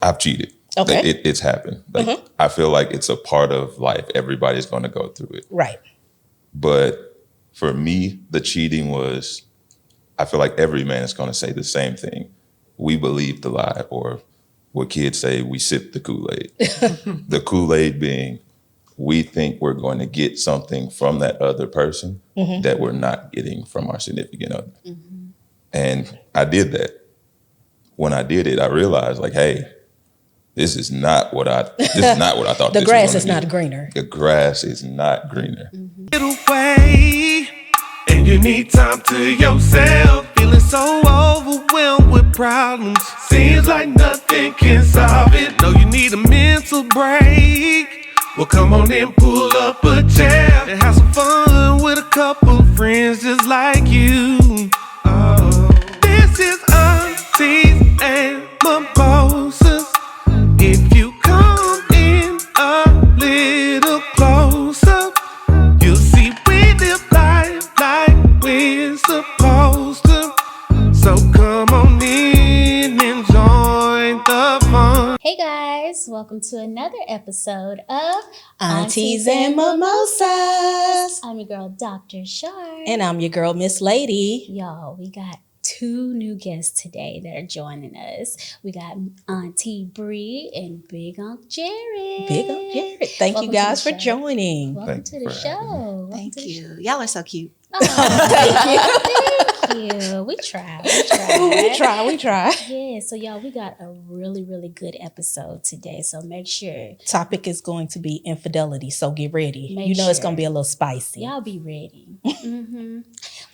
I've cheated. Okay. It's happened. Like I feel like it's a part of life. Everybody's going to go through it. Right. But for me, the cheating was, I feel like every man is going to say the same thing. We believe the lie, or what kids say, we sip the Kool-Aid. The Kool-Aid being, we think we're going to get something from that other person that we're not getting from our significant other. And I did that. When I did it, I realized, like, hey, this is not what I thought. The grass is not greener. The grass is not greener. Get away, and you need time to yourself. Feeling so overwhelmed with problems. Seems like nothing can solve it. No, you need a mental break. Well, come on and pull up a chair and have some fun with a couple friends just like you. Oh, this is Aunties and Mimosas. If you come in a little closer, you'll see we live life like we're supposed to. So come on in and join the fun. Hey guys, welcome to another episode of Aunties and Mimosas. I'm your girl, Dr. Shar. And I'm your girl, Miss Lady. Y'all, we got two new guests today that are joining us. We got Auntie Bree and Big Unc Jaret. Big Unc Jaret. Thank you guys for joining. Welcome to the show. Thank you. Y'all are so cute. Oh, thank you. We try. We try. Yeah, so y'all, we got a really, really good episode today. So make sure. Topic is going to be infidelity, so get ready. It's sure. going to be a little spicy. Y'all be ready.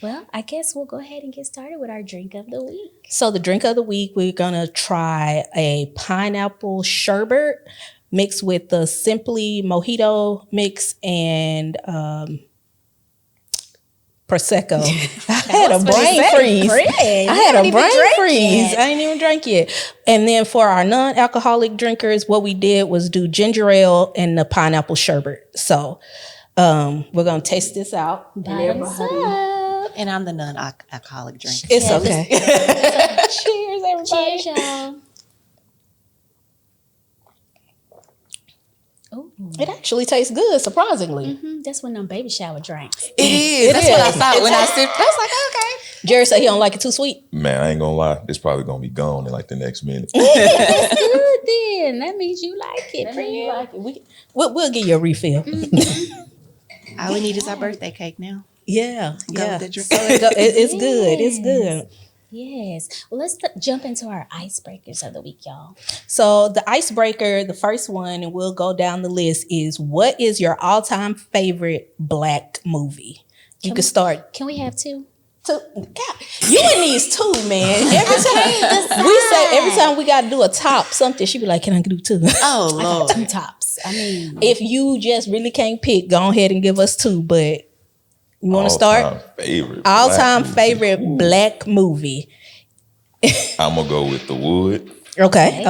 Well, I guess we'll go ahead and get started with our drink of the week. So the drink of the week, we're going to try a pineapple sherbet mixed with the Simply Mojito mix and Prosecco. I had a brain freeze. I ain't even drank yet. And then for our non-alcoholic drinkers, what we did was do ginger ale and the pineapple sherbet. So we're going to taste this out. Bottoms up. And I'm the non-alcoholic drinker. It's okay. Cheers, everybody. Cheers, y'all. Ooh. It actually tastes good, surprisingly. That's one of them baby shower drinks. It is. That's what I thought when I sipped. I was like, okay. Jared said he don't like it too sweet. Man, I ain't gonna lie. It's probably gonna be gone in like the next minute. That's good then. That means you like it, friend. We'll get you a refill. All we need is our birthday cake now. Yeah. With the drink. So it's good. It's good. Yes. Well, let's jump into our icebreakers of the week, y'all. So the icebreaker, the first one, and we'll go down the list, is what is your all-time favorite Black movie? You can start. Can we have two? God, you and these two, man. Every time we got to do a top something, she be like, "Can I do two?" Oh, I Lord. got two tops. I mean, If you just really can't pick, go ahead and give us two. But you want to start? All-time favorite Black movie. I'm gonna go with The Wood. Okay.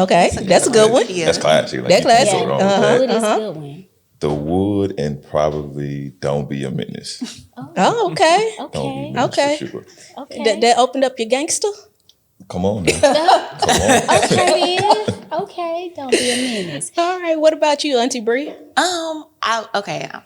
That's a good one. Yeah. That's classic. Like, That's you can't classic. go wrong with that. Wood is a good one. The Wood and probably Don't Be a Menace. Oh, okay. Don't Be a Okay. Menace Okay. for sure. Okay. That opened up your gangster? Come on now. Come on. Okay, then. Okay. Don't be a menace. All right. What about you, Auntie Bree? I'm gonna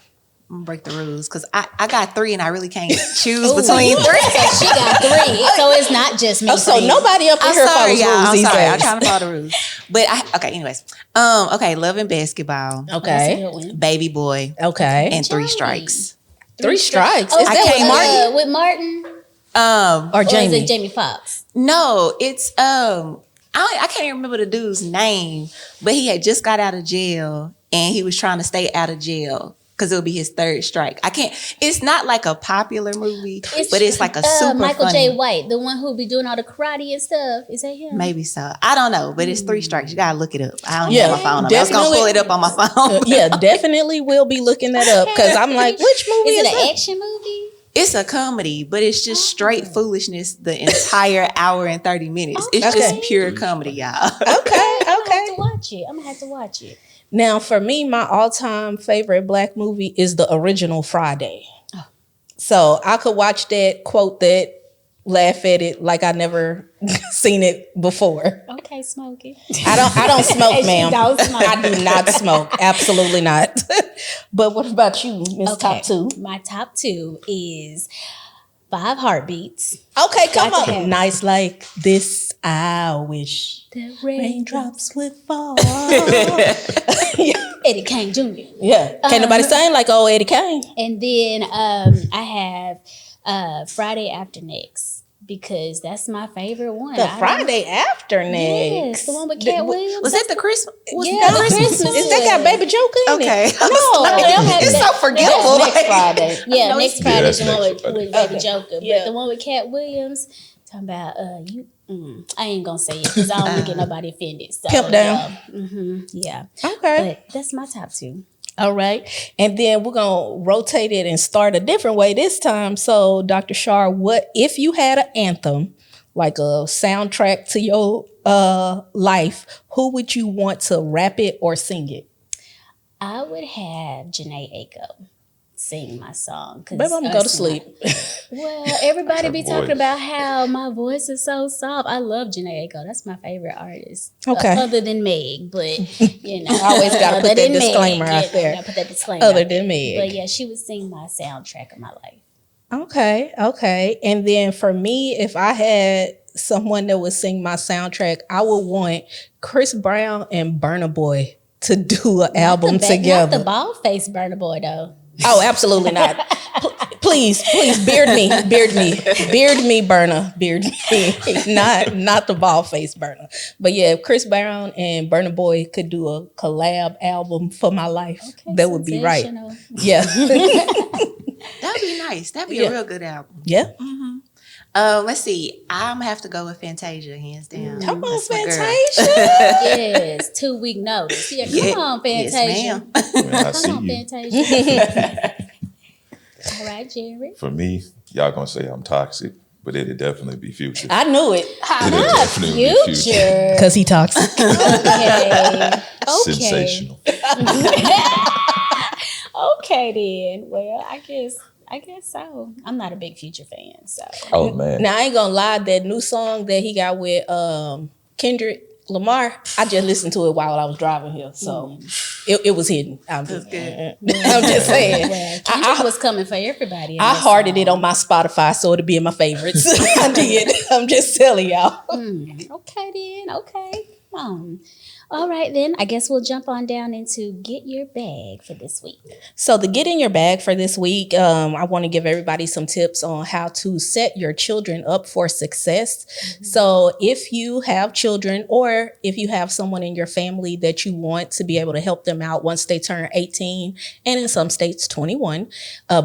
break the rules because I got three and I really can't choose between three. So she got three. So it's not just me. So nobody up in here follows rules I'm these sorry. days. I'm trying to follow the rules. But anyways. Love and Basketball. Okay. Baby Boy. Okay. And Three Strikes. Three Strikes. Oh, Is that with Martin? With Martin? Or Or is Jamie? it Jamie Foxx? No, it's I can't even remember the dude's name, but he had just got out of jail and he was trying to stay out of jail because it'll be his third strike. It's not like a popular movie, but it's like a super Michael funny. J. White, the one who be doing all the karate and stuff. Is that him? Maybe so. I don't know, but it's Three Strikes. You gotta look it up. I don't Yeah, have my phone on me. I was gonna definitely. pull it up on my phone. Yeah, definitely will be looking that up because I'm like, which movie Is is it that? an action movie? It's a comedy, but it's just straight foolishness the entire hour and 30 minutes. It's just pure comedy, y'all. Okay. I'm gonna have to watch it. Now, for me, my all-time favorite Black movie is the original Friday. So I could watch that, quote that, laugh at it like I never seen it before. Okay, smoking. I don't smoke, She ma'am. don't smoke. I do not smoke. Absolutely not. But what about you, Miss Top Two? My top 2 is 5 Heartbeats. Okay, come Got to have on. it. Nice like this. I wish The raindrops would fall. Eddie Kane Jr. Yeah. Can't nobody sing like old Eddie Kane. And then I have Friday After Next because that's my favorite one. The Friday After Next. Yes, the one with Cat Williams. Was that the Christmas? Yeah, the Christmas Is that got Baby Joker in Okay. it? No, they don't have It's that. so forgettable. Next Friday. Yeah, next Friday that's is the one next with Friday. Baby Joker. Yeah. But the one with Cat Williams, talking about I ain't gonna say it because I don't want to get nobody offended. So, Pimp down. Yeah. Okay. But that's my top 2. All right. And then we're going to rotate it and start a different way this time. So, Dr. Shar, what if you had an anthem, like a soundtrack to your life, who would you want to rap it or sing it? I would have Janae Aiko sing my song. Baby, I'm going to go to sleep. Well, everybody Her be voice. talking about how my voice is so soft. I love Janae Aiko. That's my favorite artist. Okay. Other than Meg, but you know. I always gotta other put that than Meg, disclaimer out yeah, there. gotta put that disclaimer Other out there. than Meg. But yeah, she would sing my soundtrack of my life. Okay. And then for me, if I had someone that would sing my soundtrack, I would want Chris Brown and Burna Boy to do an album Not together. the bald face Burna Boy though. Oh, absolutely not. Please, beard me, Burna, beard me. Not the bald face Burna. But yeah, if Chris Brown and Burna Boy could do a collab album for my life, Okay, that would be right. sensational. Yeah. That'd be nice. That'd be Yeah. a real good album. Yeah. Let's see. I'm gonna have to go with Fantasia, hands down. Come on, That's my girl. Fantasia. Yes, 2 week notice. Yeah, come on, Yes, Fantasia. ma'am. Man, I see Come on, you. Fantasia. All right, Jared. For me, y'all gonna say I'm toxic, but it'd definitely be Future. I knew it. It'd definitely be Future. Because he talks. Okay. Sensational. Okay then. Well, I guess so. I'm not a big Future fan, so Oh man. Now, I ain't going to lie. That new song that he got with Kendrick Lamar, I just listened to it while I was driving here. So it was hidden. I'm just saying. well, Kendrick was coming for everybody. in I this hearted song. it on my Spotify so it'll be in my favorites. I did. I'm just telling y'all. Okay then. Okay. All right then. I guess we'll jump on down into Get Your Bag for this week. So the Get in Your Bag for this week, I want to give everybody some tips on how to set your children up for success. So if you have children or if you have someone in your family that you want to be able to help them out once they turn 18 and in some states 21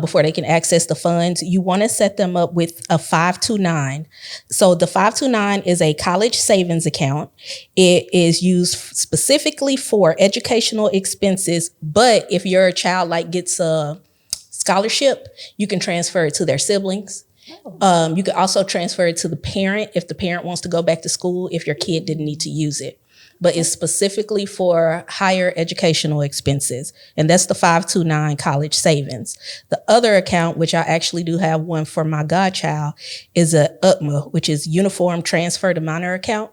before they can access the funds, you want to set them up with a 529. So the 529 is a college savings account. It is used specifically for educational expenses, but if your child gets a scholarship, you can transfer it to their siblings. You can also transfer it to the parent if the parent wants to go back to school if your kid didn't need to use it. But it's specifically for higher educational expenses. And that's the 529 college savings. The other account, which I actually do have one for my godchild, is a UTMA, which is Uniform Transfer to Minor account.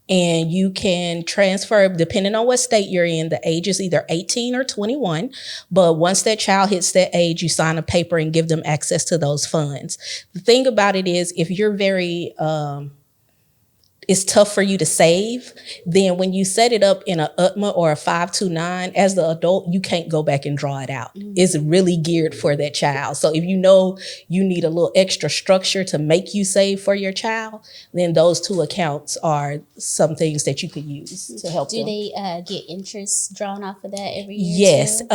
And you can transfer, depending on what state you're in, the age is either 18 or 21. But once that child hits that age, you sign a paper and give them access to those funds. The thing about it is, if you're very, it's tough for you to save, then when you set it up in a UTMA or a 529, as the adult, you can't go back and draw it out. It's really geared for that child. So if you know you need a little extra structure to make you save for your child, then those two accounts are some things that you could use to help Do them. they get interest drawn off of that every year? Yes. too?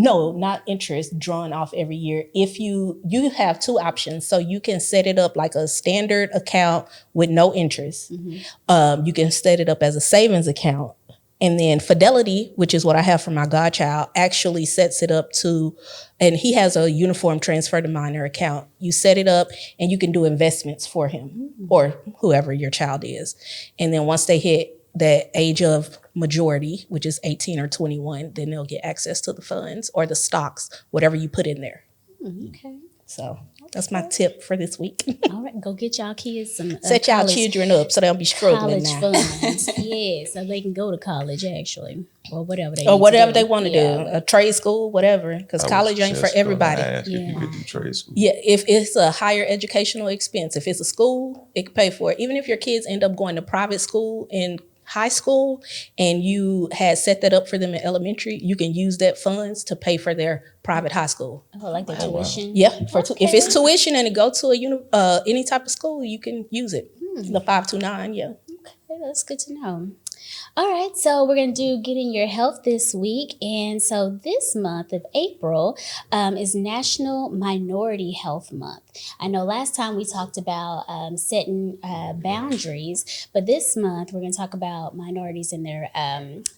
No, not interest drawn off every year. If you have two options. So you can set it up like a standard account with no interest. You can set it up as a savings account. And then Fidelity, which is what I have for my godchild, actually sets it up to, and he has a Uniform Transfer to Minor account. You set it up and you can do investments for him or whoever your child is. And then once they hit that age of majority, which is 18 or 21, then they'll get access to the funds or the stocks, whatever you put in there. Okay. So that's my tip for this week. All right, go get y'all kids some Set y'all children up so they don't be struggling college now. funds. Yeah, so they can go to college actually, or whatever they Want to do, a trade school, whatever. Because college ain't for everybody. If you could do trade school. Yeah, if it's a higher educational expense, if it's a school, it can pay for it. Even if your kids end up going to private school in high school and you had set that up for them in elementary, you can use that funds to pay for their private high school. Oh, like the tuition? Yeah, if it's tuition and it go to any type of school, you can use it. The 529, yeah. Okay, that's good to know. All right, so we're going to do Getting Your Health this week. And so this month of April is National Minority Health Month. I know last time we talked about setting boundaries, but this month we're going to talk about minorities and their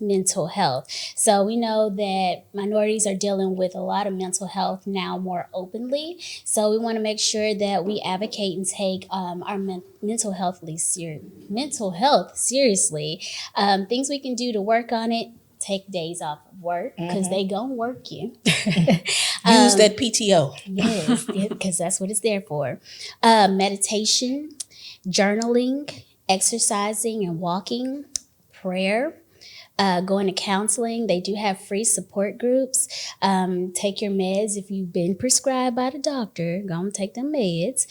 mental health. So we know that minorities are dealing with a lot of mental health now more openly. So we want to make sure that we advocate and take our mental health seriously. Things we can do to work on it: take days off of work because they gonna work you. Use that PTO. Yes, because that's what it's there for. Meditation, journaling, exercising and walking, prayer, going to counseling. They do have free support groups. Take your meds if you've been prescribed by the doctor. Go and take them meds.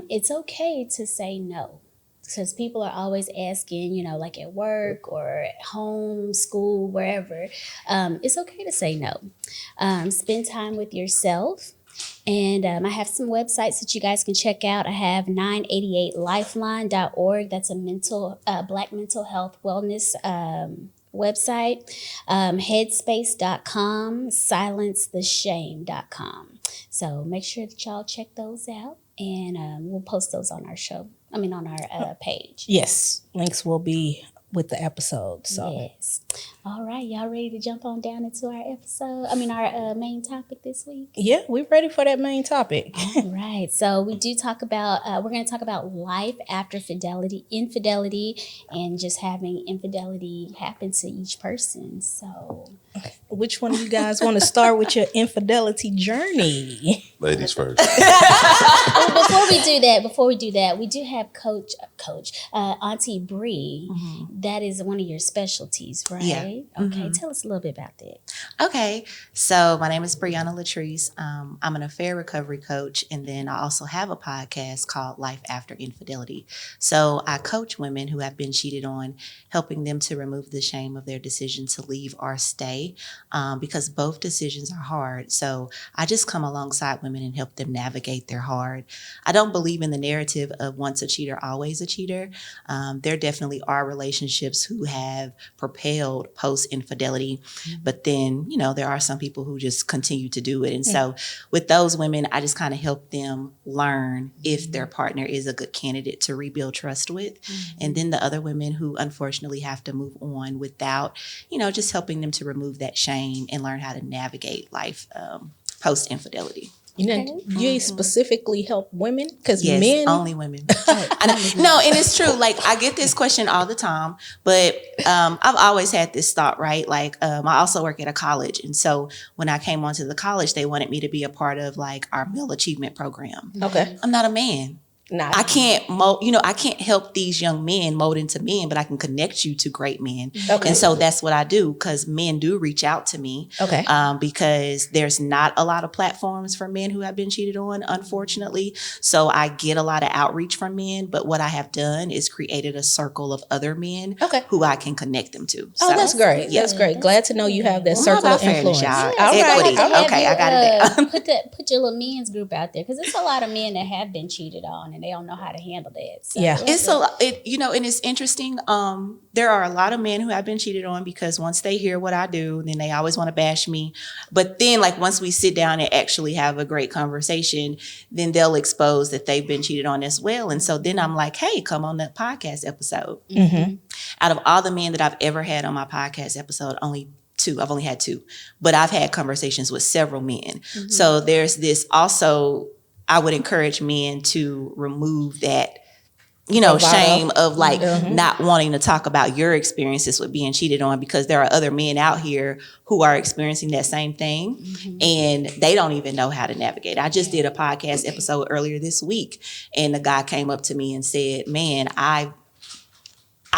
It's okay to say no. Because people are always asking, like at work or at home, school, wherever. It's okay to say no. Spend time with yourself. And I have some websites that you guys can check out. I have 988lifeline.org. That's a Black mental health wellness website. Headspace.com, silencetheshame.com. So make sure that y'all check those out. And we'll post those on our on our page. Yes, links will be with the episode. So yes. All right, y'all ready to jump on down into our our main topic this week? Yeah, we're ready for that main topic. All right, so we do talk about we're going to talk about life after infidelity, and just having infidelity happen to each person. So which one of you guys want to start with your infidelity journey? Ladies first. Before we do that, we do have Coach Auntie Bree. That is one of your specialties, right? Yeah. Okay, tell us a little bit about that. Okay, so my name is Brianna Latrice. I'm an affair recovery coach, and then I also have a podcast called Life After Infidelity. So I coach women who have been cheated on, helping them to remove the shame of their decision to leave or stay, because both decisions are hard. So I just come alongside women and help them navigate their hard. I don't believe in the narrative of once a cheater, always a cheater. There definitely are relationships who have propelled post-infidelity, but then, there are some people who just continue to do it. And so with those women, I just kind of help them learn if their partner is a good candidate to rebuild trust with. And then the other women who unfortunately have to move on without, just helping them to remove that shame and learn how to navigate life post-infidelity. You specifically help women? Because yes, men... only women. No, and it's true. Like, I get this question all the time, but I've always had this thought, right? Like, I also work at a college. And so when I came onto the college, they wanted me to be a part of like our male achievement program. Okay. I'm not a man. I can't I can't help these young men mold into men, but I can connect you to great men. Okay. And so that's what I do, because men do reach out to me. Okay. Because there's not a lot of platforms for men who have been cheated on, unfortunately. So I get a lot of outreach from men, but what I have done is created a circle of other men who I can connect them to. So, that's great. Yeah. That's great. Glad to know you have that circle of influence. Yeah. Equity. Okay, I got it down. Put your little men's group out there, because it's a lot of men that have been cheated on and they don't know how to handle that. So yeah, it's and it's interesting. There are a lot of men who have been cheated on, because once they hear what I do, then they always want to bash me. But then, like, once we sit down and actually have a great conversation, then they'll expose that they've been cheated on as well. And so then I'm like, hey, come on that podcast episode. Out of all the men that I've ever had on my podcast episode, I've only had two, but I've had conversations with several men. So there's this also. I would encourage men to remove that shame of like not wanting to talk about your experiences with being cheated on, because there are other men out here who are experiencing that same thing and they don't even know how to navigate. I just did a podcast episode earlier this week and the guy came up to me and said, man, I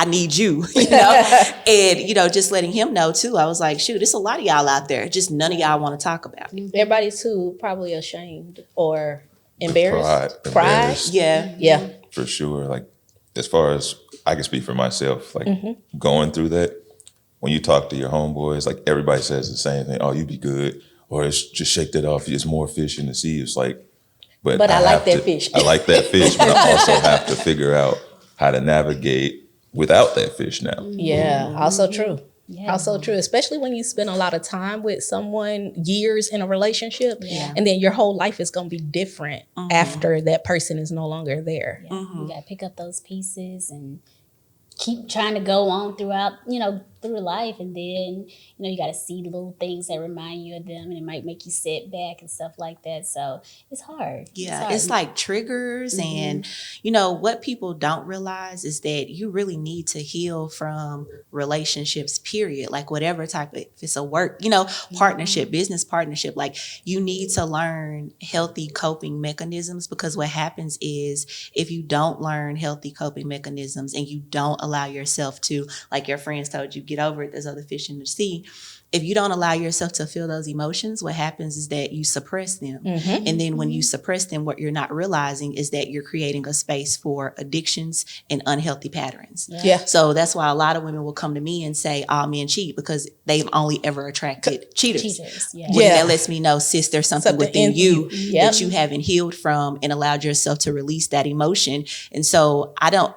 need you, and, just letting him know too. I was like, shoot, there's a lot of y'all out there. Just none of y'all want to talk about it. Everybody's too probably ashamed or embarrassed. Pride. Embarrassed. Yeah. For sure. Like, as far as I can speak for myself, like going through that, when you talk to your homeboys, like everybody says the same thing. Oh, you be good. Or it's just shake that off. It's more fish in the sea. It's like, but I like that fish. I like that fish, but I also have to figure out how to navigate without that fish now. Yeah, also true. Yeah. Also true, especially when you spend a lot of time with someone, years in a relationship, Yeah. and then your whole life is going to be different after that person is no longer there. Yeah. You got to pick up those pieces and keep trying to go on throughout, through life. And then, you got to see little things that remind you of them and it might make you sit back and stuff like that. So it's hard. Yeah, it's like triggers. And, what people don't realize is that you really need to heal from relationships, period. Like whatever type of, if it's a work, partnership, business partnership, like you need to learn healthy coping mechanisms, because what happens is if you don't learn healthy coping mechanisms and you don't allow yourself to, like your friends told you, get over it, there's other fish in the sea. If you don't allow yourself to feel those emotions, what happens is that you suppress them. And then when you suppress them, what you're not realizing is that you're creating a space for addictions and unhealthy patterns. Yeah. So that's why a lot of women will come to me and say, all men cheat, because they've only ever attracted cheaters. Yeah. Well, that lets me know, sis, there's something within in you Yep. that you haven't healed from and allowed yourself to release that emotion. And so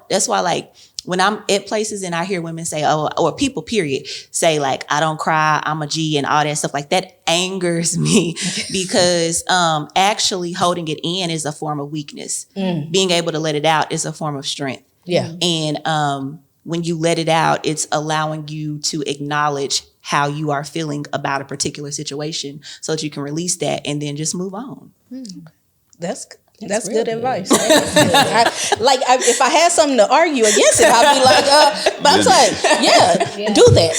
that's why, like, when I'm at places and I hear women say, or people, period, say like, I don't cry, I'm a G and all that stuff, like that angers me because actually holding it in is a form of weakness. Being able to let it out is a form of strength. Yeah. And when you let it out, it's allowing you to acknowledge how you are feeling about a particular situation so that you can release that and then just move on. That's good advice. If I had something to argue against it, I'd be like, but I'm saying, do that.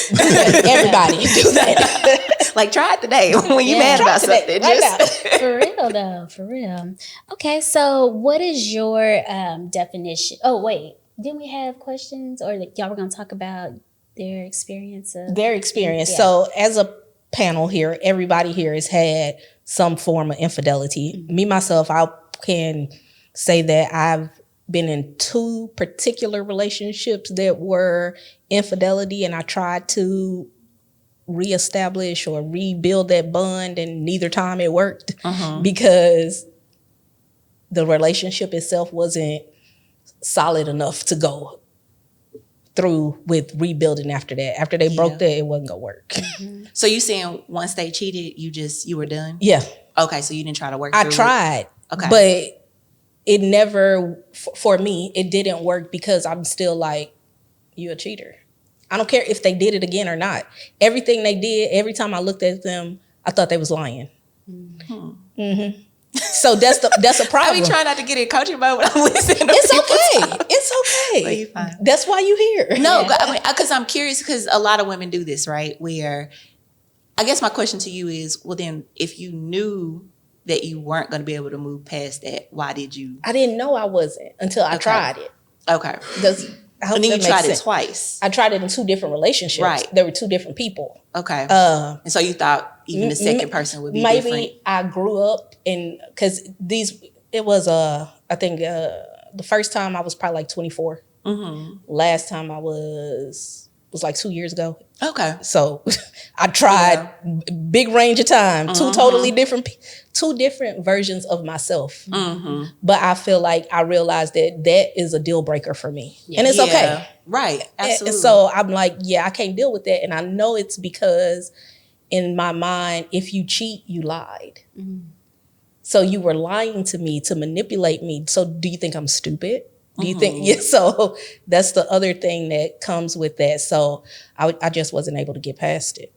Everybody, do that. Like, try it today when you're mad about something. For real, though. For real. Okay, so what is your definition? Oh, wait. Didn't we have questions? Or y'all were going to talk about their experience? Their experience. Yeah. So as a panel here, everybody here has had some form of infidelity. Me, myself, I can say that I've been in 2 particular relationships that were infidelity, and I tried to reestablish or rebuild that bond, and neither time it worked because the relationship itself wasn't solid enough to go through with rebuilding after that. After they broke that, it wasn't gonna work. So you saying once they cheated, you were done? Yeah. Okay, so you didn't try to work I through tried. it? Okay. But it never, for me, it didn't work because I'm still like, you a cheater. I don't care if they did it again or not. Everything they did, every time I looked at them, I thought they was lying. So that's a problem. I be trying not to get in coaching mode when I'm listening to It's people okay. talk. It's okay. Well, you fine. That's why you here. No, because I'm curious, because a lot of women do this, right? Where I guess my question to you is, well, then if you knew that you weren't going to be able to move past that, why did you? I didn't know I wasn't until I tried it. Okay. I hope And then that you makes tried sense. it twice. I tried it in 2 different relationships. Right. There were 2 different people. Okay. And so you thought even the second person would be maybe different? I grew up because it was I think the first time I was probably like 24. Last time I was like 2 years ago. Okay. So I tried big range of time, 2 totally different, 2 different versions of myself. But I feel like I realized that is a deal breaker for me, and it's okay. Right. Absolutely. And so I'm like, I can't deal with that, and I know it's because in my mind, if you cheat, you lied. So you were lying to me to manipulate me. So do you think I'm stupid? Do you think, so that's the other thing that comes with that. So I just wasn't able to get past it.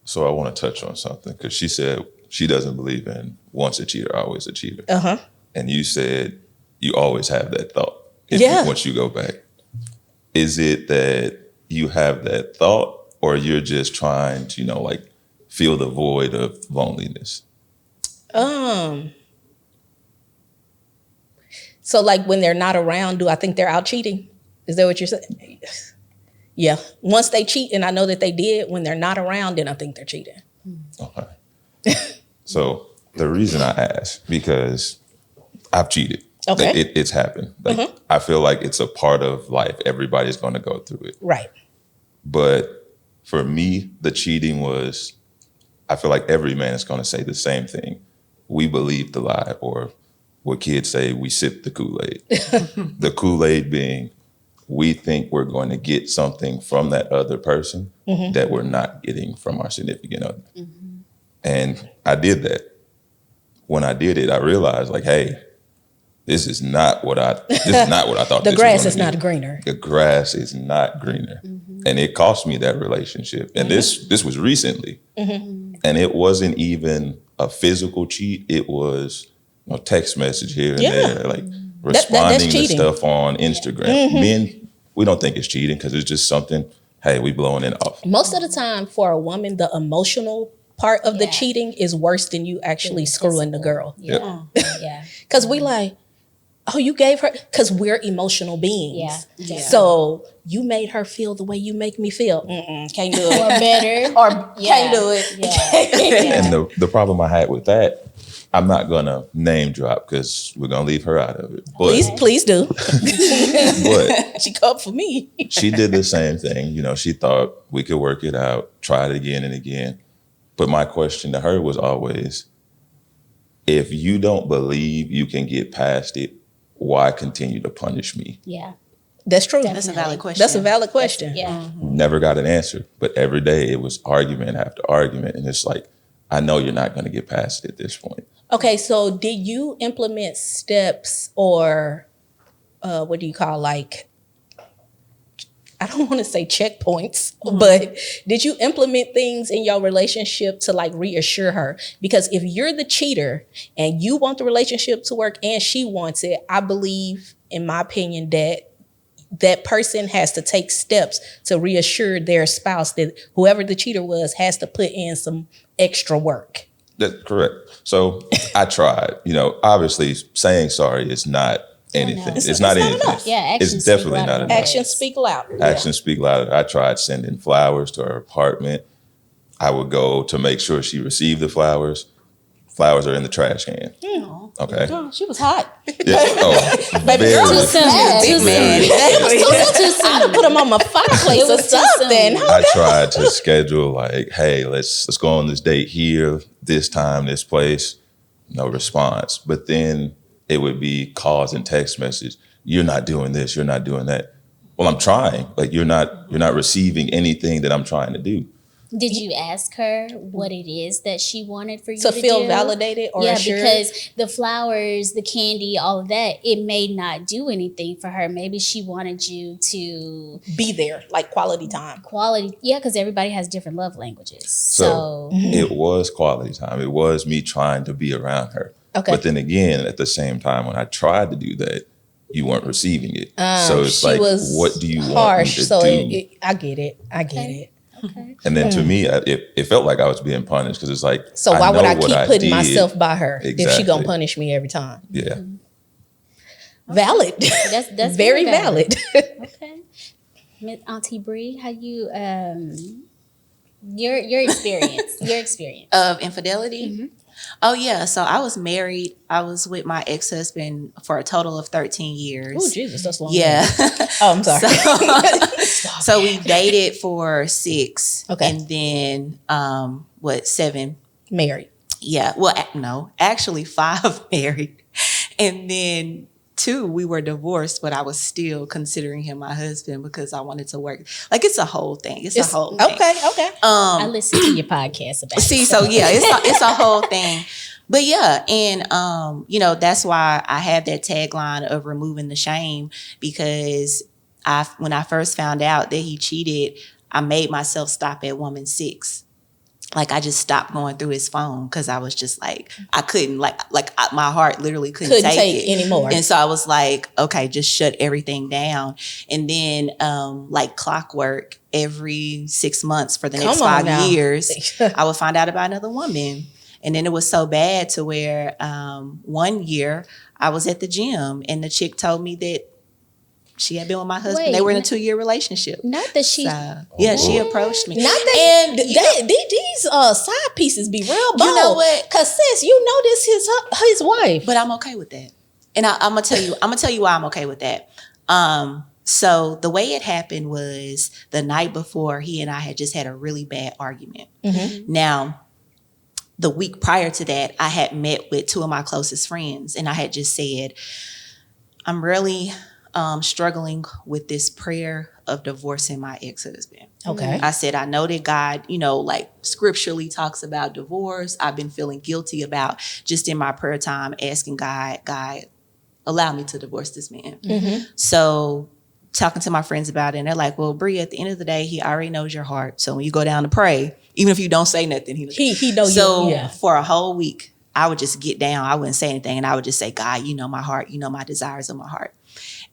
So I want to touch on something, because she said she doesn't believe in once a cheater, always a cheater. And you said you always have that thought Once you go back? Is it that you have that thought, or you're just trying to, like fill the void of loneliness? So like when they're not around, do I think they're out cheating? Is that what you're saying? Yeah. Once they cheat and I know that they did, when they're not around, then I think they're cheating. Okay. So the reason I ask, because I've cheated. Okay. It's happened. Like, I feel like it's a part of life. Everybody's going to go through it. Right. But for me, the cheating was, I feel like every man is going to say the same thing. We believe the lie, or what kids say, we sip the Kool-Aid. The Kool-Aid being, we think we're going to get something from that other person that we're not getting from our significant other. And I did that. When I did it, I realized, like, hey, this is not what I thought. The grass is not greener. The grass is not greener. And it cost me that relationship. And this was recently. And it wasn't even a physical cheat. It was a text message here and there, like responding to stuff on Instagram. Men, we don't think it's cheating because it's just something, hey, we blowing it off. Most of the time for a woman, the emotional part of the cheating is worse than you actually screwing the girl. Yeah. Because we like, oh, you gave her, because we're emotional beings. Yeah. So you made her feel the way you make me feel. Can't do it. Or better. Or can't do it. Yeah. And the problem I had with that, I'm not going to name drop because we're going to leave her out of it. But, Please do. but She come for me. she did the same thing. She thought we could work it out, try it again and again. But my question to her was always, if you don't believe you can get past it, why continue to punish me? Yeah. That's true. That's a valid question. That's a valid question. Yeah. Never got an answer. But every day it was argument after argument. And it's like, I know you're not going to get past it at this point. Okay, so did you implement steps or what do you call, like, I don't want to say checkpoints, but did you implement things in your relationship to like reassure her? Because if you're the cheater and you want the relationship to work and she wants it, I believe, in my opinion, that that person has to take steps to reassure their spouse that whoever the cheater was has to put in some extra work. That's correct. So I tried. Obviously saying sorry is not anything. It's not anything. enough. Yeah, It's definitely not enough. Actions speak loud. Actions speak louder. I tried sending flowers to her apartment. I would go to make sure she received the flowers. Flowers are in the trash can. Okay. Oh, she was hot. Yeah. Oh, Baby very. girl Too was soon. fast. Too man. soon. Too soon. I put them on my fireplace or was too something. soon. I tried to schedule like, hey, let's go on this date here, this time, this place. No response. But then it would be calls and text message. You're not doing this. You're not doing that. Well, I'm trying. Like you're not receiving anything that I'm trying to do. Did you ask her what it is that she wanted for you To to feel do? validated or assured? Because the flowers, the candy, all of that, it may not do anything for her. Maybe she wanted you to Be there, like quality time. because everybody has different love languages. So it was quality time. It was me trying to be around her. Okay. But then again, at the same time, when I tried to do that, you weren't receiving it. So it's She like, was what do you want harsh, me to so do? I get it. Okay. And then to me, it felt like I was being punished because it's like, So why would I know what keep putting did. myself by her if she Exactly. gonna punish me every time? Yeah. Valid. That's very valid. Okay. Miss Auntie Bree, how you your experience. Of infidelity? Oh yeah. So I was married. I was with my ex-husband for a total of 13 years. Oh Jesus, that's long. Yeah. Oh, I'm sorry. So we dated for 6. Okay. And then 7? Married. Yeah. Well, no, actually 5 married. And then 2, we were divorced, but I was still considering him my husband because I wanted to work. Like it's a whole thing. It's a whole thing. Okay. I listened to your podcast about See, it. so yeah, it's a whole thing. But yeah, and that's why I have that tagline of removing the shame, because when I first found out that he cheated, I made myself stop at woman 6. like I just stopped going through his phone because I was just like, I couldn't, my heart literally couldn't take it anymore. And so I was like, okay, just shut everything down. And then like clockwork, every 6 months for the next 5 years, I would find out about another woman. And then it was so bad to where 1 year I was at the gym and the chick told me that she had been with my husband. Wait, they were in a 2-year relationship. Not that she... she approached me. Not that... And these side pieces be real bold. You know what? Because sis, you know this his wife. But I'm okay with that. And I'm going to tell you why I'm okay with that. So the way it happened was the night before, he and I had just had a really bad argument. Mm-hmm. Now, the week prior to that, I had met with 2 of my closest friends, and I had just said, I'm really struggling with this prayer of divorcing my ex-husband. Okay. I said, I know that God, like scripturally talks about divorce. I've been feeling guilty about just in my prayer time asking God, allow me to divorce this man. Mm-hmm. So talking to my friends about it, and they're like, well, Bri, at the end of the day, he already knows your heart. So when you go down to pray, even if you don't say nothing, he knows. So for a whole week, I would just get down. I wouldn't say anything. And I would just say, God, you know my heart. You know my desires of my heart.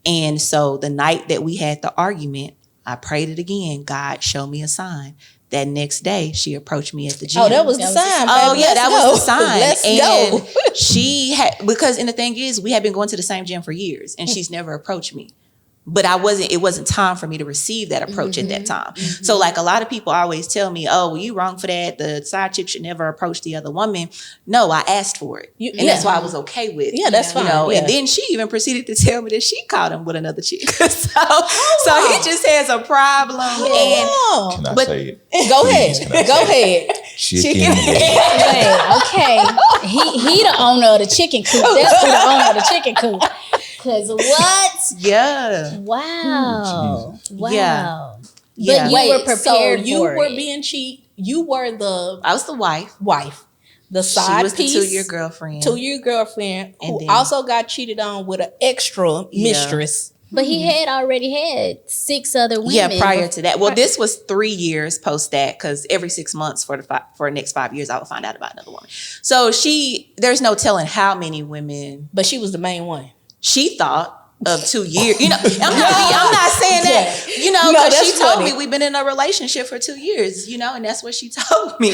And so the night that we had the argument, I prayed it again. God, show me a sign. That next day, she approached me at the gym. Oh, that was the sign. Oh, yeah, that was the sign. Let's and go. She had, and the thing is, we had been going to the same gym for years, and she's never approached me. But it wasn't time for me to receive that approach at that time. Mm-hmm. So like a lot of people always tell me, oh, well, you wrong for that. The side chick should never approach the other woman. No, I asked for it. And that's why I was okay with it. Yeah, that's fine. And then she even proceeded to tell me that she caught him with another chick. so he just has a problem. Can I say it? Go ahead. Go ahead. Chicken. Wait, okay. He the owner of the chicken coop. That's who the owner of the chicken coop. Cause what? Yeah. Wow. Wow. Yeah. But you were prepared so you for were it. being cheated. You were the... I was the wife. The side she was piece. The 2-year girlfriend. 2-year girlfriend who then, also got cheated on with an extra mistress. But he had already had 6 other women. Yeah, prior to that. Well, this was 3 years post that, because every 6 months for the next 5 years, I would find out about another woman. So there's no telling how many women. But she was the main one. She thought of 2 years. I'm not saying that, because she told me we've been in a relationship for 2 years, and that's what she told me.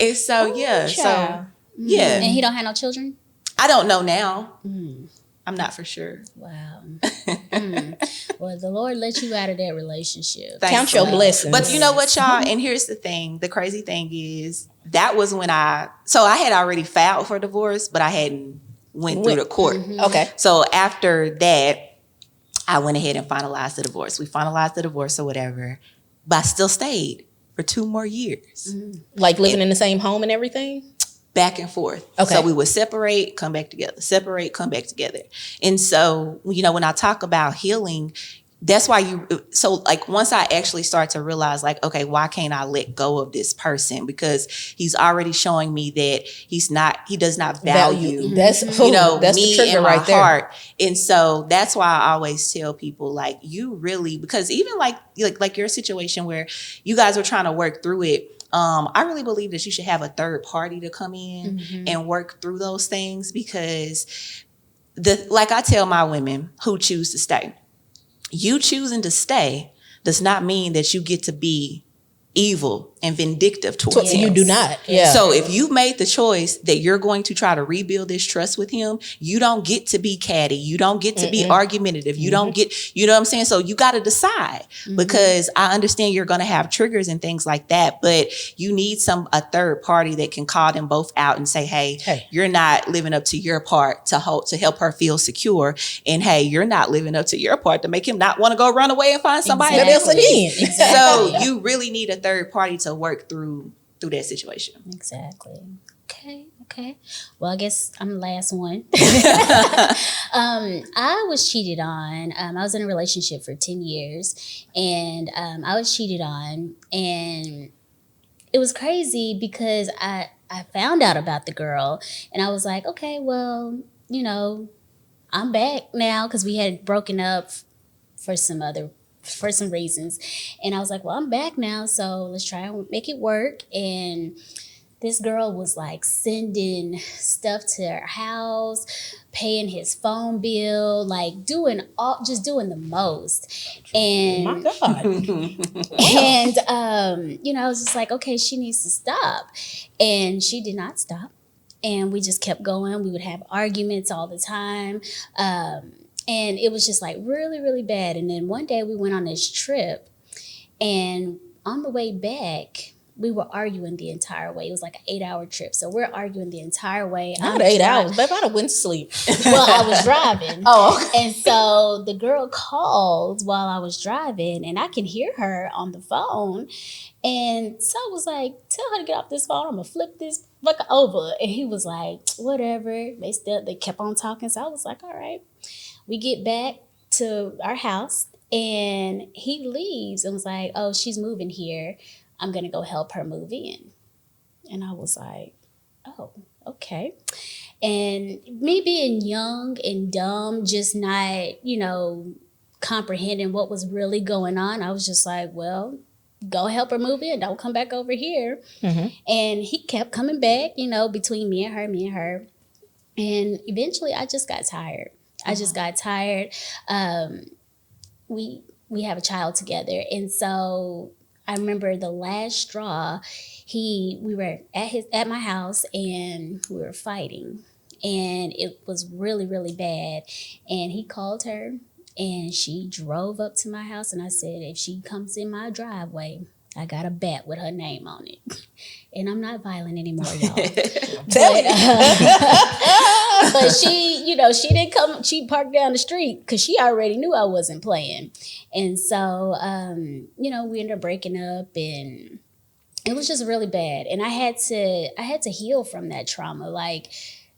And so, And he don't have no children? I don't know now. I'm not for sure. Wow. Well, the Lord let you out of that relationship. Count your blessings. But you know what, y'all? And here's the thing. The crazy thing is that was when I had already filed for divorce, but I hadn't went through the court. Mm-hmm. Okay. So after that, I went ahead and finalized the divorce. We finalized the divorce or whatever, but I still stayed for 2 more years. Like living in the same home and everything? Back and forth. Okay. So we would separate, come back together, separate, come back together. And so, when I talk about healing, that's why once I actually start to realize okay, why can't I let go of this person? Because he's already showing me that he does not value that's me the trigger and my right there. heart. And so that's why I always tell people you really, because even like your situation where you guys were trying to work through it, I really believe that you should have a third party to come in and work through those things, because I tell my women who choose to stay, you choosing to stay does not mean that you get to be evil and vindictive towards him. You do not. Yeah. So if you made the choice that you're going to try to rebuild this trust with him, you don't get to be catty. You don't get to be argumentative. You don't get, you know what I'm saying? So you got to decide, because I understand you're going to have triggers and things like that, but you need a third party that can call them both out and say, hey, you're not living up to your part to help her feel secure. And hey, you're not living up to your part to make him not want to go run away and find somebody else again. So you really need a third party to work through that situation. Exactly. Okay. Well, I guess I'm the last one. I was cheated on. I was in a relationship for 10 years, and I was cheated on, and it was crazy because I found out about the girl, and I was like, okay, well, I'm back now, because we had broken up for some other for some reasons. And I was like, well, I'm back now, so let's try and make it work. And this girl was like sending stuff to her house, paying his phone bill, like just doing the most. And My God. and I was just like, okay, she needs to stop. And she did not stop. And we just kept going. We would have arguments all the time. And it was just like really, really bad. And then one day we went on this trip, and on the way back, we were arguing the entire way. It was like an 8-hour trip. So we're arguing the entire way. Not 8 hours, babe. I'd have went to sleep. Well, I was driving. Oh, okay. And so the girl called while I was driving, and I can hear her on the phone. And so I was like, tell her to get off this phone. I'm going to flip this fucker over. And he was like, whatever. They kept on talking. So I was like, all right. We get back to our house, and he leaves and was like, oh, she's moving here. I'm going to go help her move in. And I was like, oh, okay. And me being young and dumb, just not, comprehending what was really going on, I was just like, well, go help her move in. Don't come back over here. Mm-hmm. And he kept coming back, between me and her. And eventually I just got tired. We have a child together. And so I remember the last straw, we were at my house, and we were fighting, and it was really, really bad. And he called her, and she drove up to my house, and I said, if she comes in my driveway, I got a bat with her name on it. And I'm not violent anymore, y'all. But she, she didn't come. She parked down the street because she already knew I wasn't playing. And so, we ended up breaking up, and it was just really bad. And I had to heal from that trauma. Like,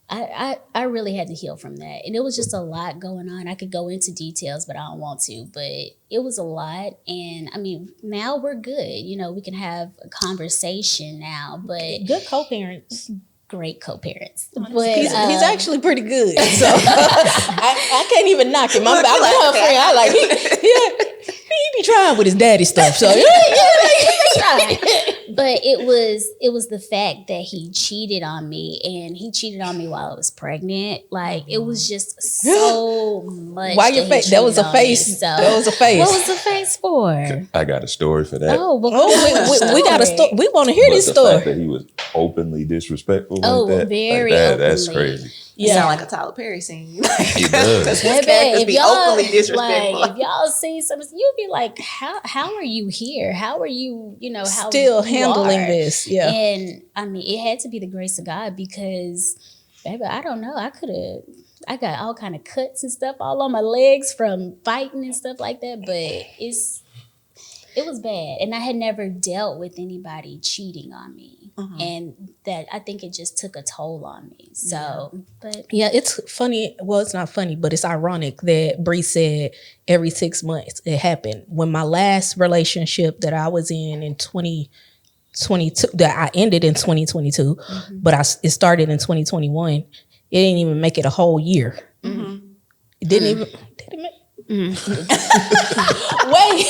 I really had to heal from that. And it was just a lot going on. I could go into details, but I don't want to. But it was a lot. And I mean, now we're good. We can have a conversation now. But good co-parents. Great co-parents. But he's actually pretty good. So I can't even knock him. I'm her friend. I like he be trying with his daddy stuff. So But it was the fact that he cheated on me, and he cheated on me while I was pregnant. Like, it was just so much. Why your face? That was a face. That was a face. What was the face for? I got a story for that. We got a story. We want to hear this story. The fact that he was openly disrespectful like that, very like that, openly. that's crazy. Yeah, sound like a Tyler Perry scene. He does. His characters be openly disrespectful. Like, if y'all see something, you'd be like, how are you here? How are you, how still handling this? Yeah. And I mean, it had to be the grace of God, because, baby, I don't know. I got all kind of cuts and stuff all on my legs from fighting and stuff like that. But it was bad. And I had never dealt with anybody cheating on me. Mm-hmm. And that, I think it just took a toll on me. So, but. Yeah, it's funny. Well, it's not funny, but it's ironic that Bree said every 6 months it happened. When my last relationship that I was in 2022, that I ended in 2022, mm-hmm. but it started in 2021. It didn't even make it a whole year. Mm-hmm. It didn't even. Did it make? Mm-hmm. Wait.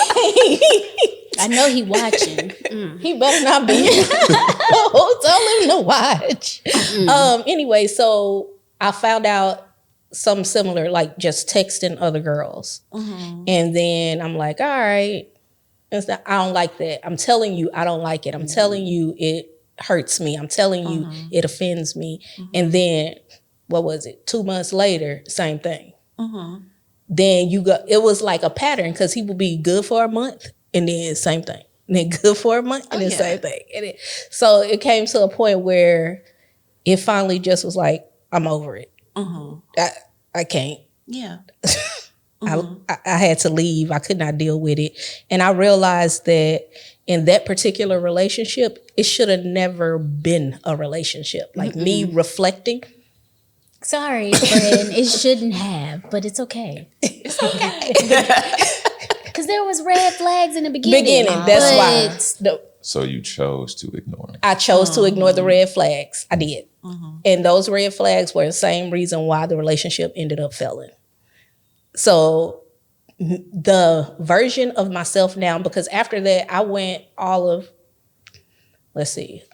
I know he watching. He better not be. Tell him to watch. Anyway, so I found out something similar, like just texting other girls. Mm-hmm. And then I'm like, all right. I don't like that. I'm telling you, I don't like it. I'm telling you, it hurts me. I'm telling you, it offends me. Mm-hmm. And then, what was it? 2 months later, same thing. Mm-hmm. Then it was like a pattern, because he would be good for a month, and then same thing. And then good for a month, and then same thing. And so it came to a point where it finally just was like, I'm over it. Mm-hmm. I can't. Yeah. Mm-hmm. I had to leave. I could not deal with it. And I realized that in that particular relationship, it should have never been a relationship. Like me reflecting. Sorry, friend, it shouldn't have, but it's okay. It's okay. Because there was red flags in the beginning. That's why. So you chose to ignore it. I chose to ignore the red flags. I did. Mm-hmm. And those red flags were the same reason why the relationship ended up failing. So the version of myself now, because after that I went I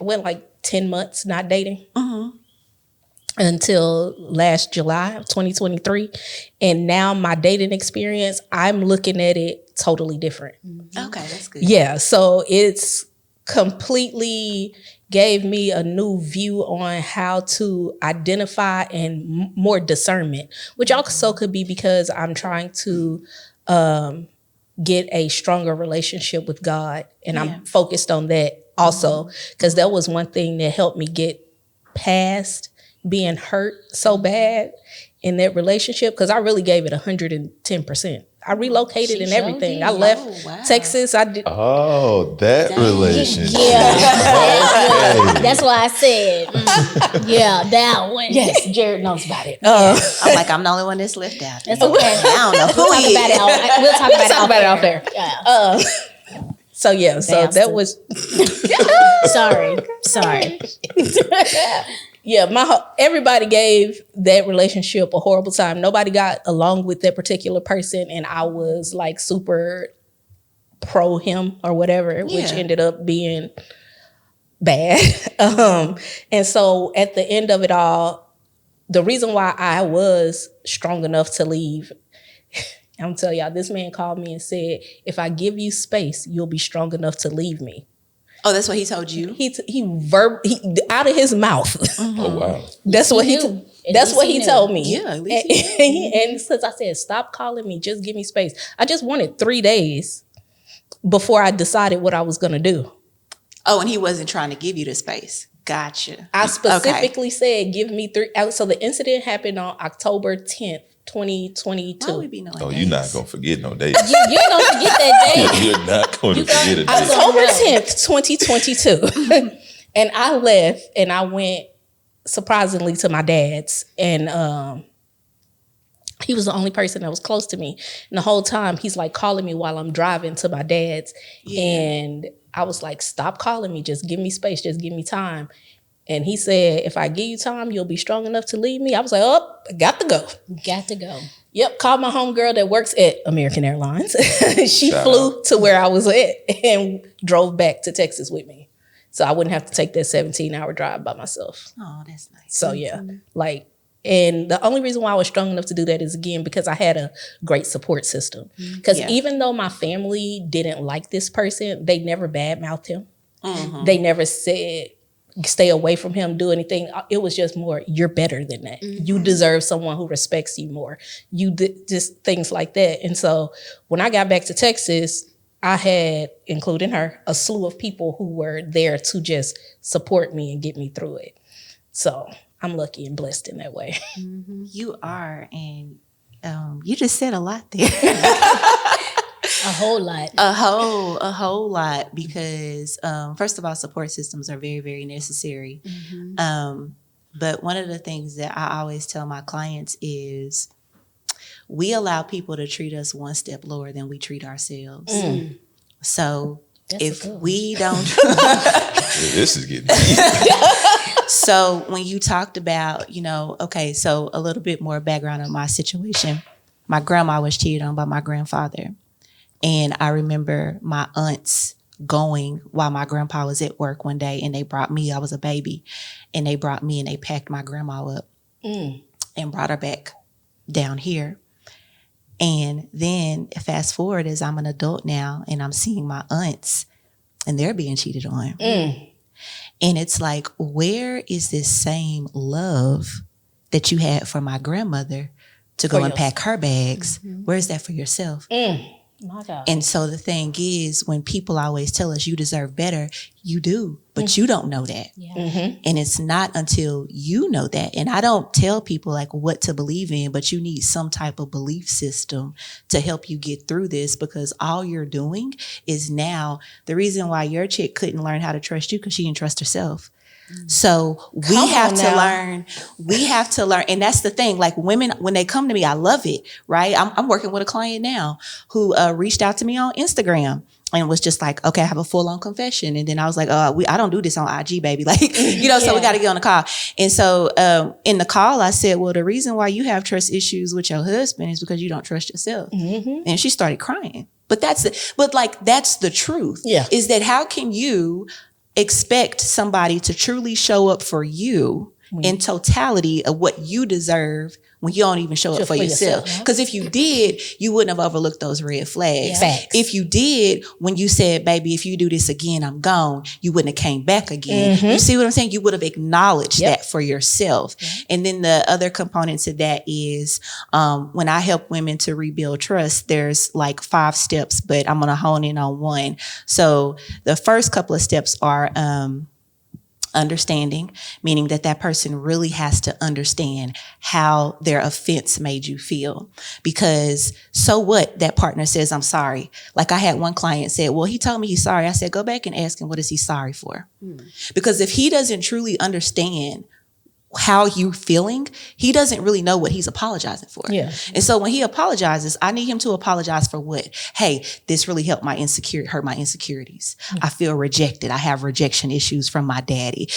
went like 10 months not dating until last July of 2023. And now my dating experience, I'm looking at it totally different. Okay, that's good. Yeah, so it's completely gave me a new view on how to identify and more discernment, which also could be because I'm trying to get a stronger relationship with God, and I'm focused on that also, because that was one thing that helped me get past being hurt so bad in that relationship, because I really gave it 110%. I relocated and everything. I left Texas. I did. Oh, that relationship. Yeah. That's why I said, that one. Yes, Jared knows about it. I'm like, I'm the only one that's left out. That's okay. I don't know who We'll talk about it off air. Yeah. So that was. Sorry. Yeah, everybody gave that relationship a horrible time. Nobody got along with that particular person, and I was like super pro him or whatever, which ended up being bad. And so at the end of it all, the reason why I was strong enough to leave, I'm telling y'all, this man called me and said, if I give you space, you'll be strong enough to leave me. Oh, that's what he told you? He out of his mouth. Oh, wow. That's what he told me. Yeah, at least and since I said, stop calling me, just give me space. I just wanted 3 days before I decided what I was going to do. Oh, and he wasn't trying to give you the space. Gotcha. I specifically said, give me 3. So the incident happened on October 10th, 2022. Why would we knowing Oh, dates? you're not going to forget no dates. You're going to forget that day. You're not going to forget a date. October 10th, 2022. And I left and I went surprisingly to my dad's, and he was the only person that was close to me. And the whole time he's like calling me while I'm driving to my dad's. And I was like, stop calling me. Just give me space. Just give me time. And he said, if I give you time, you'll be strong enough to leave me. I was like, oh, I got to go. Got to go. Yep, called my homegirl that works at American Airlines. She flew to where I was at and drove back to Texas with me. So I wouldn't have to take that 17-hour drive by myself. Oh, that's nice. So and the only reason why I was strong enough to do that is, again, because I had a great support system. Because even though my family didn't like this person, they never badmouthed him. They never said, stay away from him, do anything. It was just more, you're better than that. You deserve someone who respects you more. Just things like that. And so when I got back to Texas, I had, including her, a slew of people who were there to just support me and get me through it. So I'm lucky and blessed in that way. You are, and you just said a lot there. A whole lot. A whole lot, because first of all, support systems are very, very necessary. But one of the things that I always tell my clients is we allow people to treat us one step lower than we treat ourselves. So if we don't... This is getting deep. So when you talked about, so a little bit more background on my situation. My grandma was cheated on by my grandfather. And I remember my aunts going while my grandpa was at work one day, and they brought me, I was a baby, and they brought me and they packed my grandma up and brought her back down here. And then fast forward as I'm an adult now, and I'm seeing my aunts and they're being cheated on. And it's like, where is this same love that you had for my grandmother to go and pack her bags? Where is that for yourself? My God. And so the thing is, when people always tell us you deserve better, you do, but you don't know that. And it's not until you know that. And I don't tell people like what to believe in, but you need some type of belief system to help you get through this, because all you're doing is now the reason why your chick couldn't learn how to trust you, because she didn't trust herself. So we have to learn. And that's the thing. Like women, when they come to me, I love it, right? I'm working with a client now who reached out to me on Instagram. and was just like, okay, I have a full-on confession. And then I was like, I don't do this on IG, baby. Like, so we got to get on the call. And so in the call, I said, well, the reason why you have trust issues with your husband is because you don't trust yourself. And she started crying. But that's the truth. Yeah. Is that how can you expect somebody to truly show up for you in totality of what you deserve when you don't even show up for yourself? Because if you did, you wouldn't have overlooked those red flags. Facts. If you did, when you said, baby, if you do this again, I'm gone, you wouldn't have came back again. You see what I'm saying? You would have acknowledged that for yourself. And then the other component to that is when I help women to rebuild trust, there's like 5 steps, but I'm going to hone in on one. So the first couple of steps are understanding, meaning that person really has to understand how their offense made you feel. Because so what that partner says, I'm sorry. Like I had one client said, well, he told me he's sorry. I said, go back and ask him, what is he sorry for? Because if he doesn't truly understand how you're feeling, he doesn't really know what he's apologizing for. Yeah. And so when he apologizes, I need him to apologize for what? Hey, this really hurt my insecurities. I feel rejected. I have rejection issues from my daddy.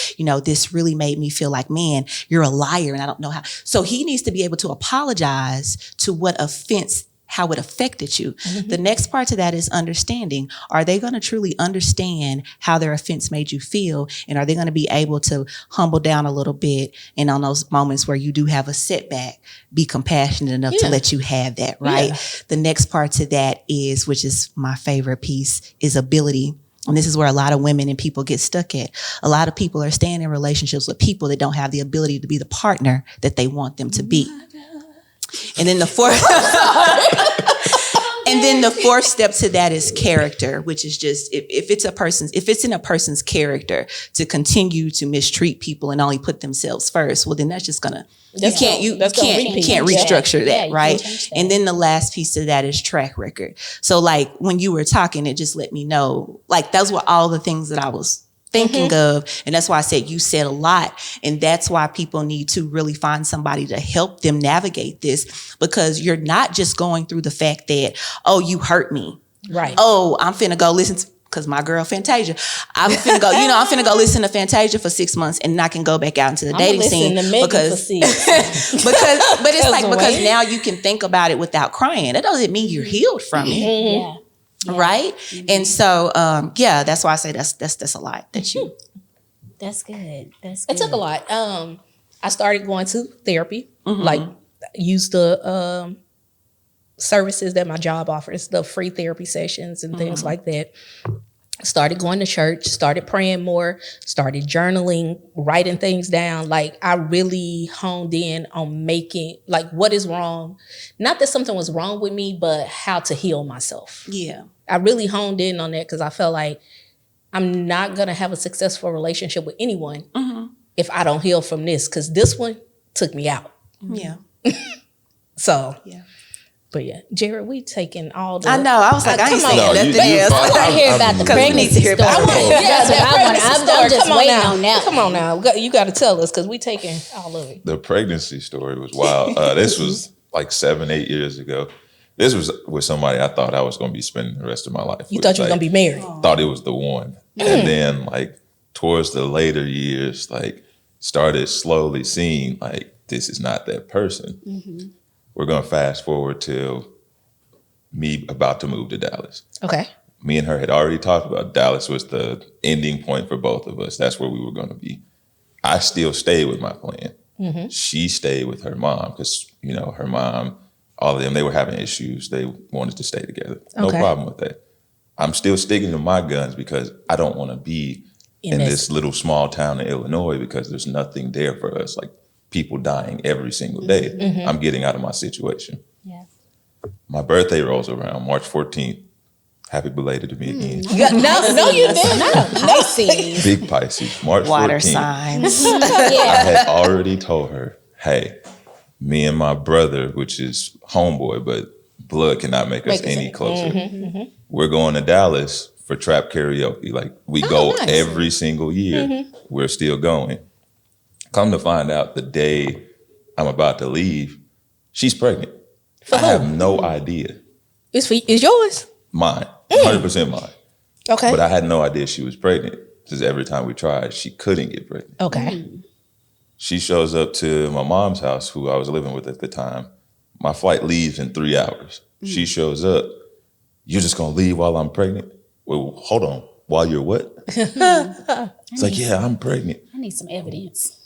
This really made me feel like, man, you're a liar and I don't know how. So he needs to be able to apologize to what offense, how it affected you. The next part to that is understanding. Are they going to truly understand how their offense made you feel? And are they going to be able to humble down a little bit? And on those moments where you do have a setback, be compassionate enough to let you have that, right? Yeah. The next part to that is, which is my favorite piece, is ability. And this is where a lot of women and people get stuck at. A lot of people are staying in relationships with people that don't have the ability to be the partner that they want them to be. And then the fourth step to that is character, which is just if it's in a person's character to continue to mistreat people and only put themselves first, well then that's just gonna you can't restructure that, right? And then the last piece of that is track record. So like when you were talking, it just let me know, like those were all the things that I was thinking of. And that's why I said you said a lot. And that's why people need to really find somebody to help them navigate this, because you're not just going through the fact that, oh, you hurt me. Right. Oh, I'm finna go listen to, because my girl Fantasia, I'm finna go listen to Fantasia for 6 months and I can go back out into the dating scene because now you can think about it without crying. That doesn't mean you're healed from it. Yeah. Right. And so, that's why I say that's a lot that you. That's good. It took a lot. I started going to therapy, like use the services that my job offers, the free therapy sessions and things like that. Started going to church, started praying more, started journaling, writing things down. Like I really honed in on making, like what is wrong. Not that something was wrong with me, but how to heal myself. Yeah. I really honed in on that because I felt like I'm not going to have a successful relationship with anyone if I don't heal from this, because this one took me out. Yeah. So, yeah. But yeah, Jaret, we taking all the... I know. I was like, I ain't saying nothing else. I want to hear about the pregnancy story. I'm just waiting on that. Come on now. You got to tell us because we taking all of it. The pregnancy story was wild. This was like 7-8 years ago. This was with somebody I thought I was going to be spending the rest of my life with. You thought you were going to be married. Thought it was the one. And then like towards the later years, like started slowly seeing like, this is not that person. We're going to fast forward till me about to move to Dallas. Okay. Me and her had already talked about Dallas was the ending point for both of us. That's where we were going to be. I still stayed with my plan. She stayed with her mom because, her mom, all of them, they were having issues. They wanted to stay together. No problem with that. I'm still sticking to my guns because I don't want to be in this little small town in Illinois because there's nothing there for us. Like, people dying every single day. I'm getting out of my situation. Yeah. My birthday rolls around March 14th. Happy belated to me again. No, you didn't. Pisces. Big Pisces. March 14th. Water signs. I had already told her, hey, me and my brother, which is homeboy, but blood cannot make us any closer. We're going to Dallas for trap karaoke. Like, we go every single year. We're still going. Come to find out the day I'm about to leave, she's pregnant. I have no idea. It's yours? Mine. 100% mine. Okay. But I had no idea she was pregnant because every time we tried, she couldn't get pregnant. Okay. She shows up to my mom's house, who I was living with at the time. My flight leaves in 3 hours. She shows up. You're just going to leave while I'm pregnant? Well, hold on. While you're what? It's like, yeah, I'm pregnant. I need some evidence.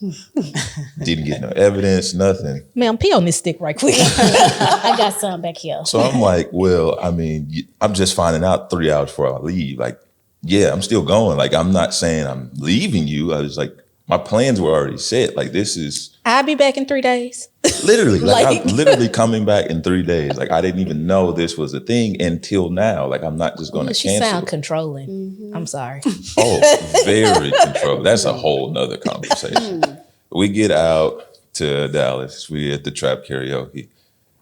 Didn't get no evidence, nothing. Ma'am, pee on this stick right quick. I got some back here. So I'm like, well, I mean, I'm just finding out 3 hours before I leave. Like, yeah, I'm still going. Like, I'm not saying I'm leaving you. I was like, my plans were already set. Like, this is I'll be back in 3 days. literally, Like- I'm literally coming back in 3 days. Like, I didn't even know this was a thing until now. Like, I'm not just going to She cancel. sound controlling. I'm sorry. Oh, very controlled. That's a whole nother conversation. We get out to Dallas. We at the trap karaoke.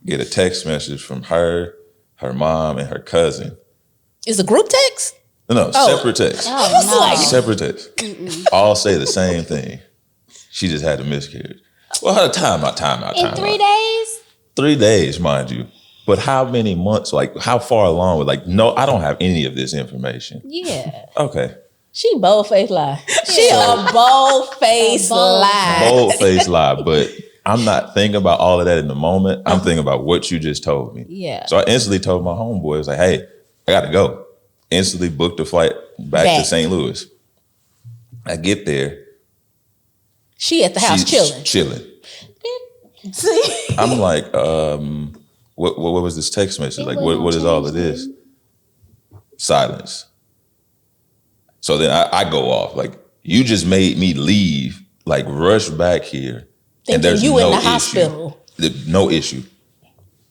Get a text message from her mom, and her cousin. Is a group text? No, separate text. Oh, no. Separate text. All say the same thing. She just had a miscarriage. Well, time out. In 3 days? 3 days, mind you. But how many months? Like, how far along? With like, no, I don't have any of this information. Yeah. Okay. She bold-faced lie. She a bold-faced lie. Bold-faced lie. But I'm not thinking about all of that in the moment. I'm thinking about what you just told me. Yeah. So I instantly told my homeboy, I was like, hey, I got to go. Instantly booked a flight back to St. Louis. I get there. She at the house She's chilling. See? I'm like, what was this text message? Like, what is all of this? Silence. So then I go off. Like, you just made me leave, like rush back here. Thinking and there's you no in the issue. hospital. No issue.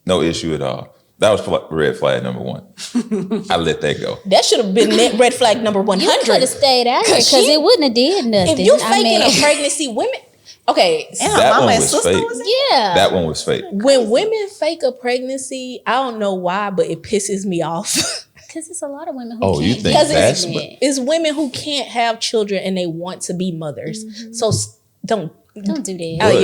No issue at all. That was red flag number 1. I let that go. That should have been red flag number 100. You could have stayed out here because it wouldn't have did nothing. If you faking a pregnancy, women... Okay, And her That mama one and was sister fake. was in? yeah. That one was fake. when women fake a pregnancy, I don't know why, but it pisses me off. Because it's a lot of women who Oh, can't you think be that's- pregnant. It's women who can't have children and they want to be mothers. So don't. Don't do that. Oh, But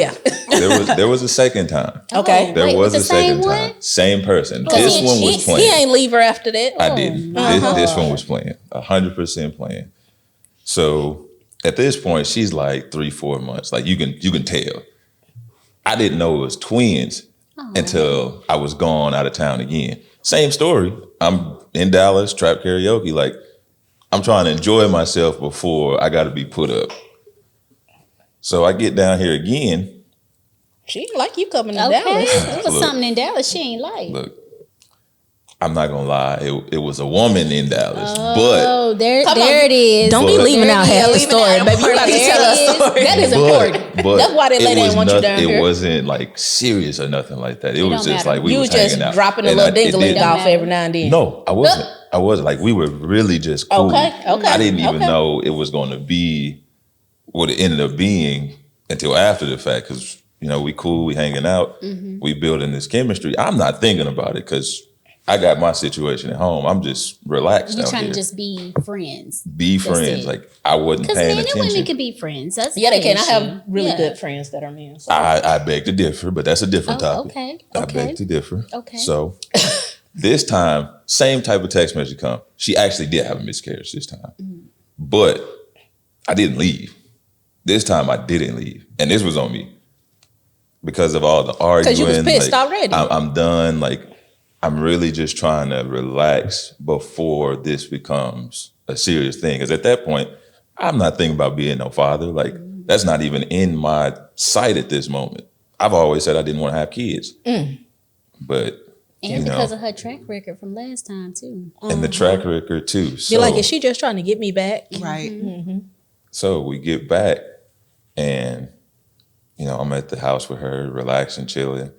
yeah. there was a second time. Okay. There Wait, was with a the same second one? time. Same person. Because This one was he playing. ain't leave her after that. I didn't. no. This one was playing. 100% playing. So at this point, she's like 3-4 months. Like you can tell. I didn't know it was twins until I was gone out of town again. Same story. I'm in Dallas, trap karaoke. Like I'm trying to enjoy myself before I got to be put up. So I get down here again. She ain't like you coming to Okay. Dallas. It was Look. something in Dallas she ain't like. Look, I'm not gonna lie. It was a woman in Dallas, Oh, there Come it is. Don't be But- leaving out half the Leaving story, out baby. You got to important. tell us. There it is. That is important. but That's why they it lady was ain't want you down It here. wasn't like serious or nothing like that. It was don't just matter. like we You was was just hanging out. dropping a And little it ding-a-ling didn't- off every now and then. No, I wasn't. I wasn't. Like we were really just cool. Okay. I didn't even okay. know it was going to be what it ended up being until after the fact. Because we cool, we hanging out, we building this chemistry. I'm not thinking about it because I got my situation at home. I'm just relaxed You're out trying here. to just be friends. Be friends. it. Like I wasn't Because paying men and attention. women can be friends. That's Yeah, they not can. an I have issue. really Yeah. good friends that are men. So. I beg to differ, but that's a different Oh, topic. okay. I Okay. beg to differ. Okay. So this time, same type of text message come. She actually did have a miscarriage this time. But I didn't leave. This time I didn't leave. And this was on me. Because of all the arguing. you was pissed like, already. I'm done. Like I'm really just trying to relax before this becomes a serious thing. Because at that point, I'm not thinking about being no father. Like that's not even in my sight at this moment. I've always said I didn't want to have kids. But And because of her track record from last time, too. and the track record too. So, You're like, is she just trying to get me back? Right. so we get back and, I'm at the house with her, relaxing, chilling.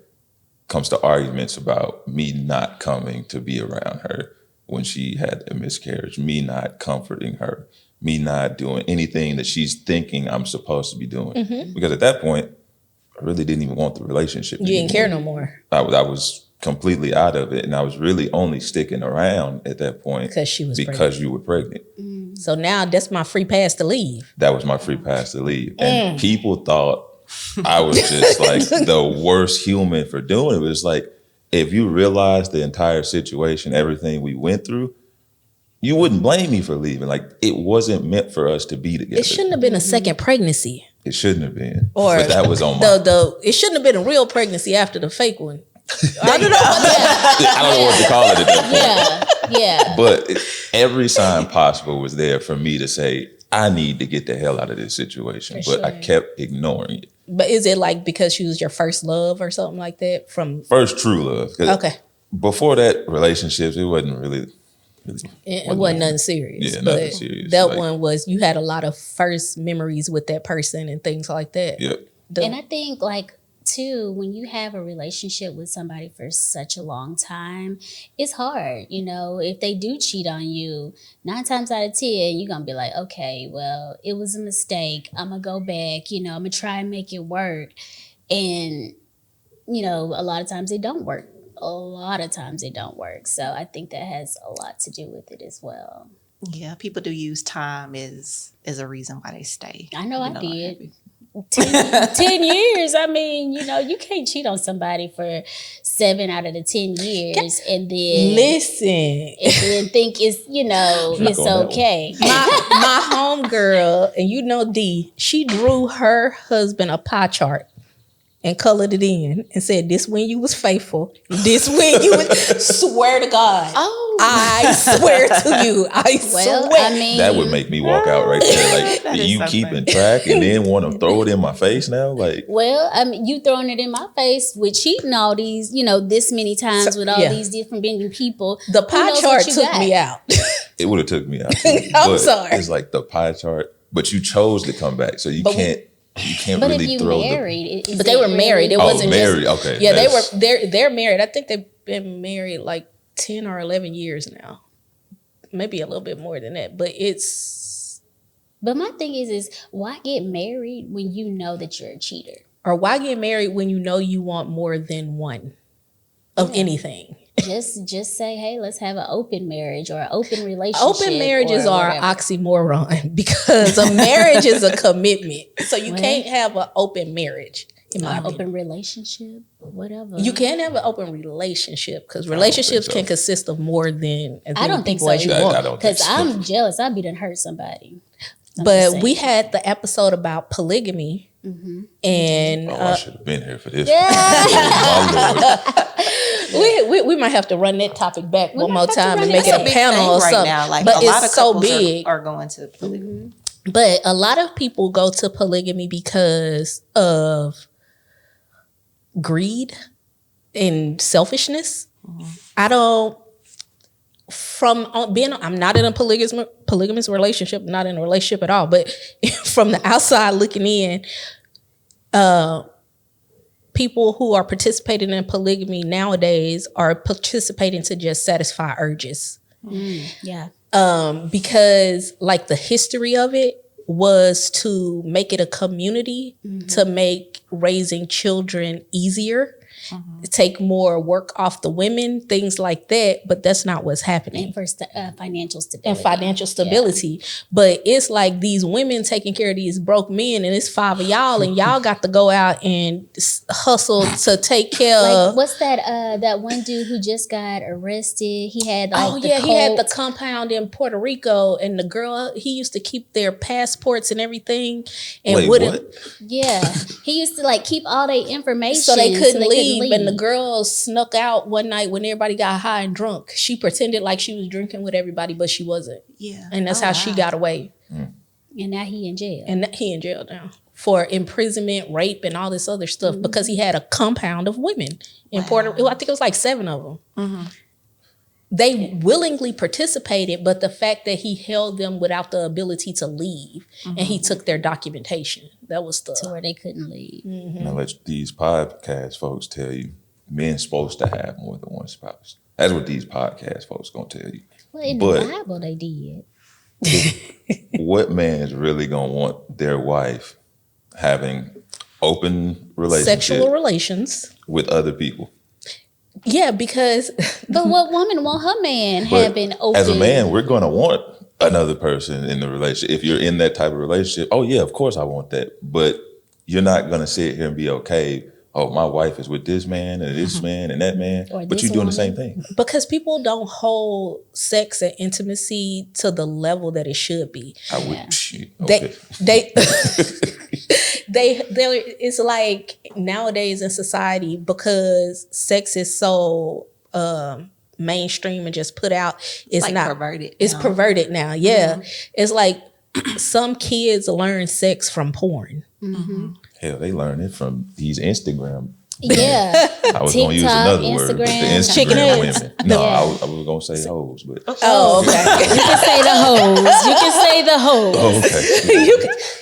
Comes to arguments about me not coming to be around her when she had a miscarriage, me not comforting her, me not doing anything that she's thinking I'm supposed to be doing. Because at that point, I really didn't even want the relationship. You didn't care anymore. no more I was completely out of it. And I was really only sticking around at that point because she was pregnant. because you were pregnant. So now that's my free pass to leave. That was my free pass to leave. And people thought I was just like the worst human for doing it. It was like, if you realize the entire situation, everything we went through, you wouldn't blame me for leaving. Like, it wasn't meant for us to be together. It shouldn't have been a second pregnancy. It shouldn't have been. Or but that was on it shouldn't have been a real pregnancy after the fake one. I don't know what to call it at that point. Yeah. But every sign possible was there for me to say, I need to get the hell out of this situation. For but I kept ignoring it. But is it like because she was your first love or something like that? First true love. Okay. Before that, relationships, it wasn't really. It wasn't nothing serious. Yeah, but nothing serious. That like, one was, you had a lot of first memories with that person and things like that. Yep. And I think, like, too, when you have a relationship with somebody for such a long time, it's hard. You know, if they do cheat on you, 9 times out of 10, you're going to be like, okay, well, it was a mistake. I'm going to go back. You know, I'm going to try and make it work. And, you know, a lot of times it don't work. So I think that has a lot to do with it as well. Yeah, people do use time as a reason why they stay. I know I did. 10 years. I mean, you know, you can't cheat on somebody for 7 out of the 10 years and then think it's, you know, it's okay. My homegirl, and you know D, she drew her husband a pie chart and colored it in and said, this when you was faithful, this when you was, swear to God. Oh. I swear to you. I swear. I mean, that would make me walk out right there. Like, you keeping track and then want to throw it in my face now? Like, well, I mean, you throwing it in my face with cheating all these, you know, this many times with all these different people. The pie chart took me out. It would have took me out too. I'm sorry. It's like the pie chart, but you chose to come back, so you can't but really if you throw married, but they were married. It wasn't married. Just, okay. Yeah, they're married. I think they've been married like 10 or 11 years now. Maybe a little bit more than that. But my thing is why get married when you know that you're a cheater? Or why get married when you know you want more than one of anything? Just say, hey, let's have an open marriage or an open relationship. Open marriages are oxymoron because a marriage is a commitment. So you can't have an open marriage. In my opinion. Open relationship, whatever. You can have an open relationship because relationships can consist of more than as many people as you want. Because I'm jealous. I'd be done hurt somebody. But we had the episode about polygamy. Mm-hmm. And I should have been here for this. Yeah. we might have to run that topic back one more time and make it a panel or something. Now. Like, but a lot it's of so big. are going to polygamy. But a lot of people go to polygamy because of greed and selfishness. Mm-hmm. I'm not in a polygamous relationship, not in a relationship at all, but from the outside looking in, people who are participating in polygamy nowadays are participating to just satisfy urges. Yeah. Because like the history of it was to make it a community, to make raising children easier, take more work off the women, things like that. But that's not what's happening. And for financial stability. Yeah. But it's like these women taking care of these broke men, and it's 5 of y'all, and y'all got to go out and hustle to take care of. What's that one dude who just got arrested? He had he had the compound in Puerto Rico, and the girl, he used to keep their passports and everything, and what? Yeah, he used to keep all their information so they couldn't leave. And the girl snuck out one night when everybody got high and drunk. She pretended like she was drinking with everybody, but she wasn't. Yeah, and that's how she got away. And now he in jail. And he in jail now for imprisonment, rape, and all this other stuff because he had a compound of women in Puerto Rico. I think it was like 7 of them. They willingly participated, but the fact that he held them without the ability to leave, and he took their documentation, that was the to where they couldn't leave. Now let these podcast folks tell you, men's supposed to have more than one spouse. That's what these podcast folks gonna tell you. Well, in the Bible, they did. What man is really gonna want their wife having open sexual relations with other people? Yeah, because but what woman want her man having open? As a man, we're gonna want another person in the relationship. If you're in that type of relationship, oh yeah, of course I want that. But you're not gonna sit here and be okay. oh, my wife is with this man and this man and that man, Or but this you're doing the woman. same thing. Because people don't hold sex and intimacy to the level that it should be. I would. Shit, They okay. they it's like nowadays in society, because sex is so mainstream and just put out, it's like not perverted it's now. perverted now. Yeah. It's like some kids learn sex from porn. Hell, they learn it from these Instagram. Yeah. I was going to use TikTok, another word, but the Instagram. Instagram Chicken heads. women. No, Yeah. I was going to say hoes, but Oh, okay. You can say the hoes. You can say the hoes. oh, okay.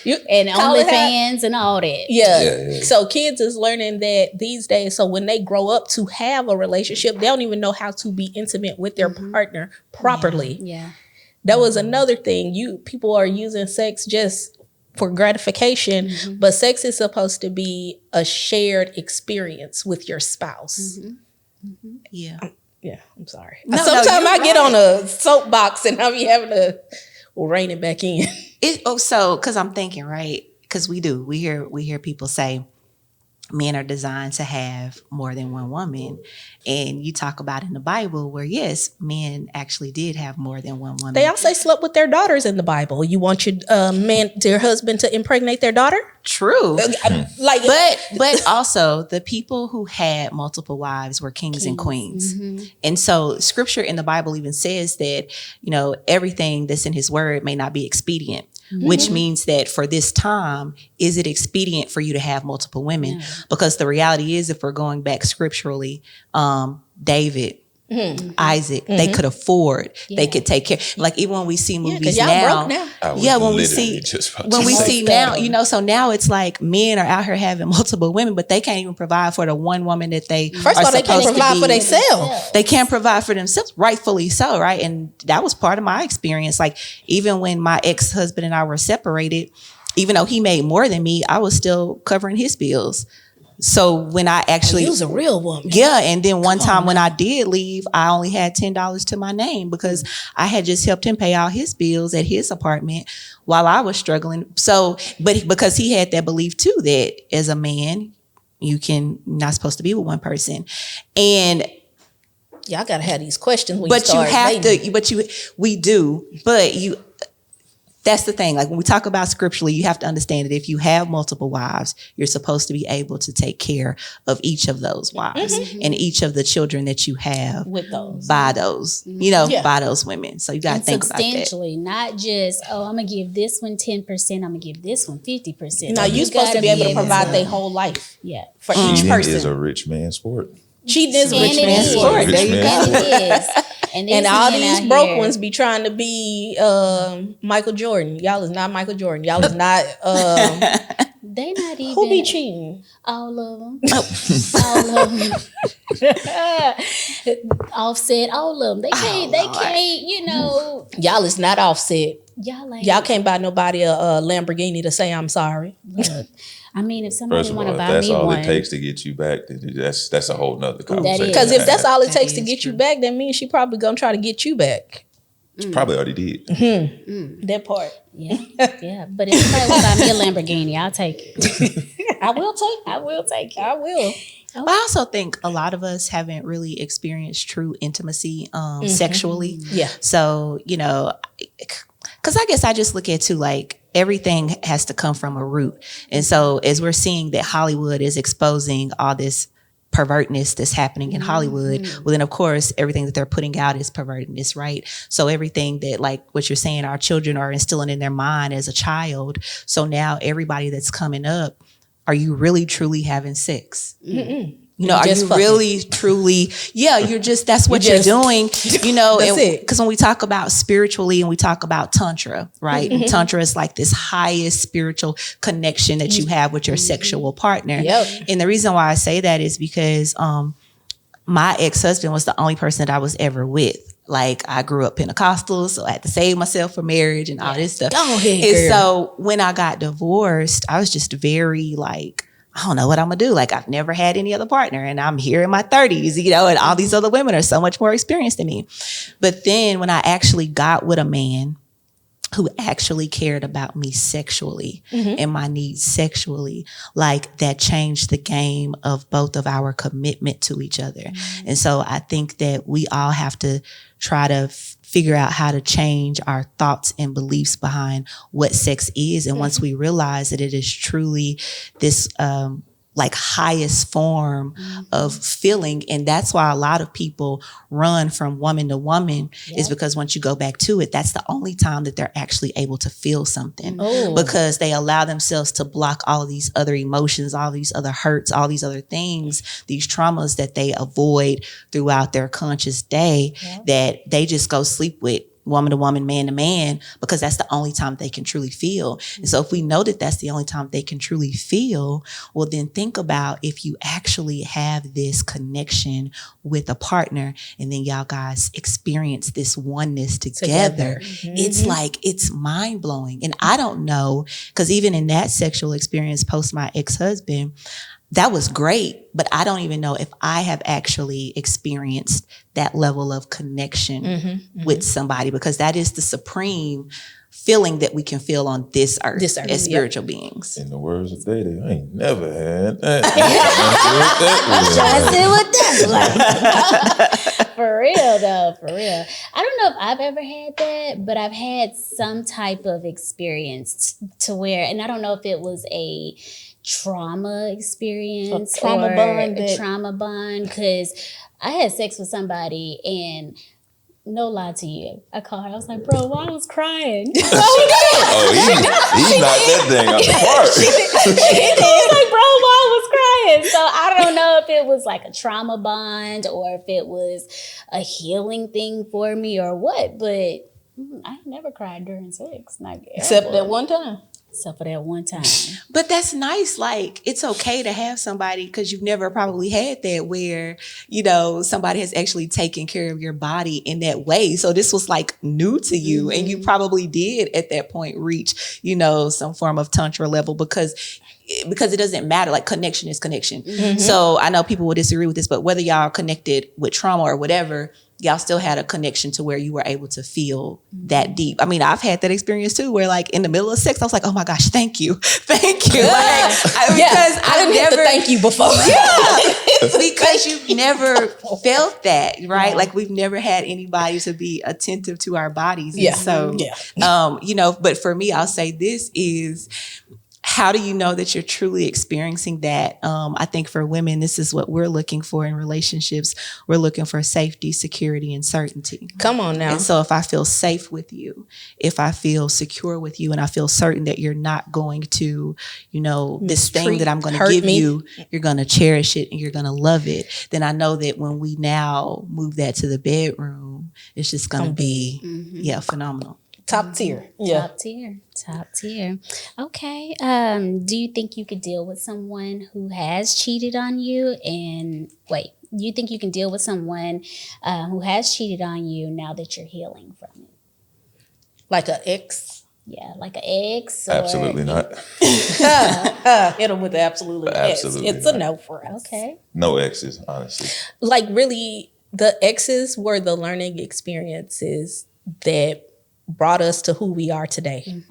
you And call it that. OnlyFans and all that. Yeah. Yeah. So kids is learning that these days. So when they grow up to have a relationship, they don't even know how to be intimate with their partner properly. Yeah. That was another thing. People are using sex just for gratification, but sex is supposed to be a shared experience with your spouse. Yeah. Yeah, I'm sorry. No, Sometimes you're I get right. on a soapbox and I be having to rein it back in. Because I'm thinking, right? Because we hear people say men are designed to have more than one woman, and you talk about in the Bible where yes, men actually did have more than one woman. They also slept with their daughters in the Bible. You want your husband to impregnate their daughter? True. Like, But also the people who had multiple wives were kings and queens. And so scripture in the Bible even says that, everything that's in his word may not be expedient, which means that for this time, is it expedient for you to have multiple women? Because the reality is, if we're going back scripturally, David, Isaac, they could afford, they could take care. Like even when we see movies y'all now, broke now. I was when we literally see just about when to we say see that. now, so now it's like men are out here having multiple women, but they can't even provide for the one woman that they First are of all, they can't supposed to provide for be. themselves. They can't provide for themselves, rightfully so, right? And that was part of my experience. Like even when my ex-husband and I were separated, even though he made more than me, I was still covering his bills. So when I actually, He was a real woman. yeah, and then one time when I did leave, I only had $10 to my name because I had just helped him pay all his bills at his apartment while I was struggling. So, but because he had that belief too that as a man, not supposed to be with one person, and Y'all gotta have these questions when but you start dating. we do, but you. That's the thing. Like when we talk about scripturally, you have to understand that if you have multiple wives, you're supposed to be able to take care of each of those wives and each of the children that you have With those. by those, by those women. So you got to And think about that. substantially, not just, I'm going to give this one 10%, I'm going to give this one 50%. Now you're supposed to be able to provide their whole life Yeah. for each Cheating person. is a rich man's sport. Cheating is And rich it man's is. sport. Rich There you man's go. sport. And it is. And, And these all men these out broke here- ones be trying to be Michael Jordan. Y'all is not Michael Jordan. Y'all is not They not even. who be cheating? All of them. All of them. Offset, all of them. They can't, Y'all is not Offset. y'all ain't. Y'all can't buy nobody a Lamborghini to say I'm sorry. Look, I mean, if somebody First of want all, to if buy that's me all one. it takes to get you back, then that's a whole nother conversation. Because if that's all it That takes to is get you true. back, that means she probably gonna try to get you back. She probably already did. That part. Yeah, yeah. But if somebody want to buy me a Lamborghini, I'll take it. I will take it. I will take it. I will. But I also think a lot of us haven't really experienced true intimacy sexually. Yeah. So, because I guess I just look at too, like everything has to come from a root. And so as we're seeing that Hollywood is exposing all this pervertness that's happening in Hollywood, well then of course everything that they're putting out is pervertness, right? So everything that, like what you're saying, our children are instilling in their mind as a child. So now everybody that's coming up, are you really truly having sex? Are just you fucking. really truly, that's what you're just- doing, That's it. because when we talk about spiritually and we talk about Tantra, right? And Tantra is like this highest spiritual connection that you have with your sexual partner. Yep. And the reason why I say that is because my ex-husband was the only person that I was ever with. Like I grew up Pentecostal, so I had to save myself for marriage and all this stuff. Go ahead, And girl. so when I got divorced, I was just very like, I don't know what I'm gonna do. Like I've never had any other partner and I'm here in my 30s, and all these other women are so much more experienced than me. But then when I actually got with a man, who actually cared about me sexually and my needs sexually, like that changed the game of both of our commitment to each other. And so I think that we all have to try to figure out how to change our thoughts and beliefs behind what sex is. And once we realize that it is truly this, like highest form of feeling. And that's why a lot of people run from woman to woman is because once you go back to it, that's the only time that they're actually able to feel something because they allow themselves to block all of these other emotions, all these other hurts, all these other things, these traumas that they avoid throughout their conscious day that they just go sleep with. Woman to woman, man to man, because that's the only time they can truly feel. And so if we know that that's the only time they can truly feel, well, then think about if you actually have this connection with a partner and then y'all guys experience this oneness together. It's like, it's mind blowing. And I don't know, because even in that sexual experience post my ex-husband, that was great, but I don't even know if I have actually experienced that level of connection with somebody, because that is the supreme feeling that we can feel on this earth as spiritual beings. In the words of Daddy, I ain't never had that. For real though, for real. I don't know if I've ever had that, but I've had some type of experience to where, and I don't know if it was a trauma experience, trauma bond, because I had sex with somebody and no lie to you, I called her, I was like, bro, why I was crying? He knocked that thing out the park. I was like, bro, why I was crying? So I don't know if it was like a trauma bond or if it was a healing thing for me or what, but I never cried during sex. Except that one time. Except for that one time. But that's nice. Like, it's okay to have somebody, because you've never probably had that where, you know, somebody has actually taken care of your body in that way. So this was like new to you. And you probably did at that point reach, you know, some form of tantra level because it doesn't matter. Like, connection is connection. So I know people will disagree with this, but whether y'all connected with trauma or whatever, y'all still had a connection to where you were able to feel that deep. I mean, I've had that experience too, where like in the middle of sex, I was like, oh my gosh, thank you. Thank you. Like, because I didn't have to thank you before. Because you've never felt that, right? Like, we've never had anybody to be attentive to our bodies. And so, you know, but for me, I'll say this is, how do you know that you're truly experiencing that? I think for women, this is what we're looking for in relationships. We're looking for safety, security, and certainty. Come on now. And so if I feel safe with you, if I feel secure with you, and I feel certain that you're not going to, you know, this thing that I'm going to give you, you're going to cherish it and you're going to love it, then I know that when we now move that to the bedroom, it's just going to be, phenomenal. Top tier. Yeah. Top tier. Okay. Do you think you could deal with someone who has cheated on you? And do you think you can deal with someone who has cheated on you now that you're healing from it? Like an ex? Yeah, like an ex? Absolutely not. Hit them with the absolutely ex. It's not. A no for us. Okay. No exes, honestly. Like, really, the exes were the learning experiences that brought us to who we are today.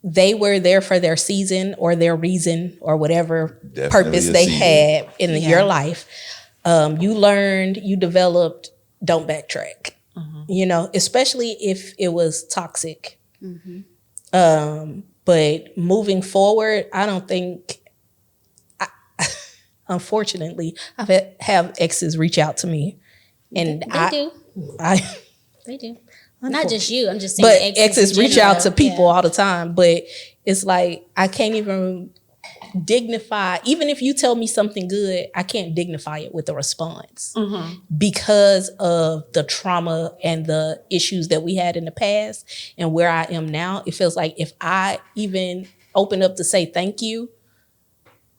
They were there for their season or their reason or whatever purpose they had in your life. You learned, you developed, don't backtrack. You know, especially if it was toxic. But moving forward, I don't think, unfortunately, I've have exes reach out to me. And They do. Not just you. I'm just saying. But exes reach out to people all the time. But it's like, I can't even dignify, even if you tell me something good, I can't dignify it with a response because of the trauma and the issues that we had in the past and where I am now. It feels like if I even open up to say thank you,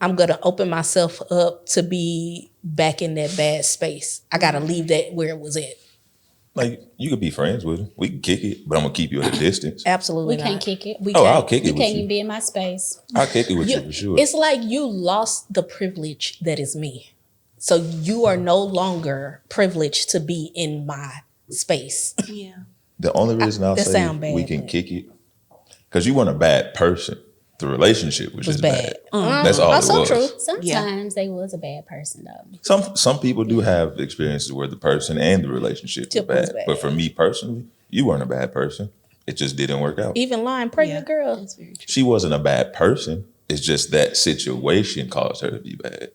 I'm going to open myself up to be back in that bad space. I got to leave that where it was at. Like, you could be friends with him. We can kick it, but I'm going to keep you at a distance. Absolutely We can't kick it. I'll kick it with you. You can't even be in my space. I'll kick it with you for sure. It's like you lost the privilege that is me. So you are no longer privileged to be in my space. Yeah. The only reason I'll that say sound bad, we can but- kick it, because you weren't a bad person. The relationship was just bad. That's all it Also was. true. Sometimes they was a bad person though. Some people do have experiences where the person and the relationship was Tip was bad. bad. But for me personally, you weren't a bad person. It just didn't work out. Even lying pregnant girl. That's very true. She wasn't a bad person. It's just that situation caused her to be bad.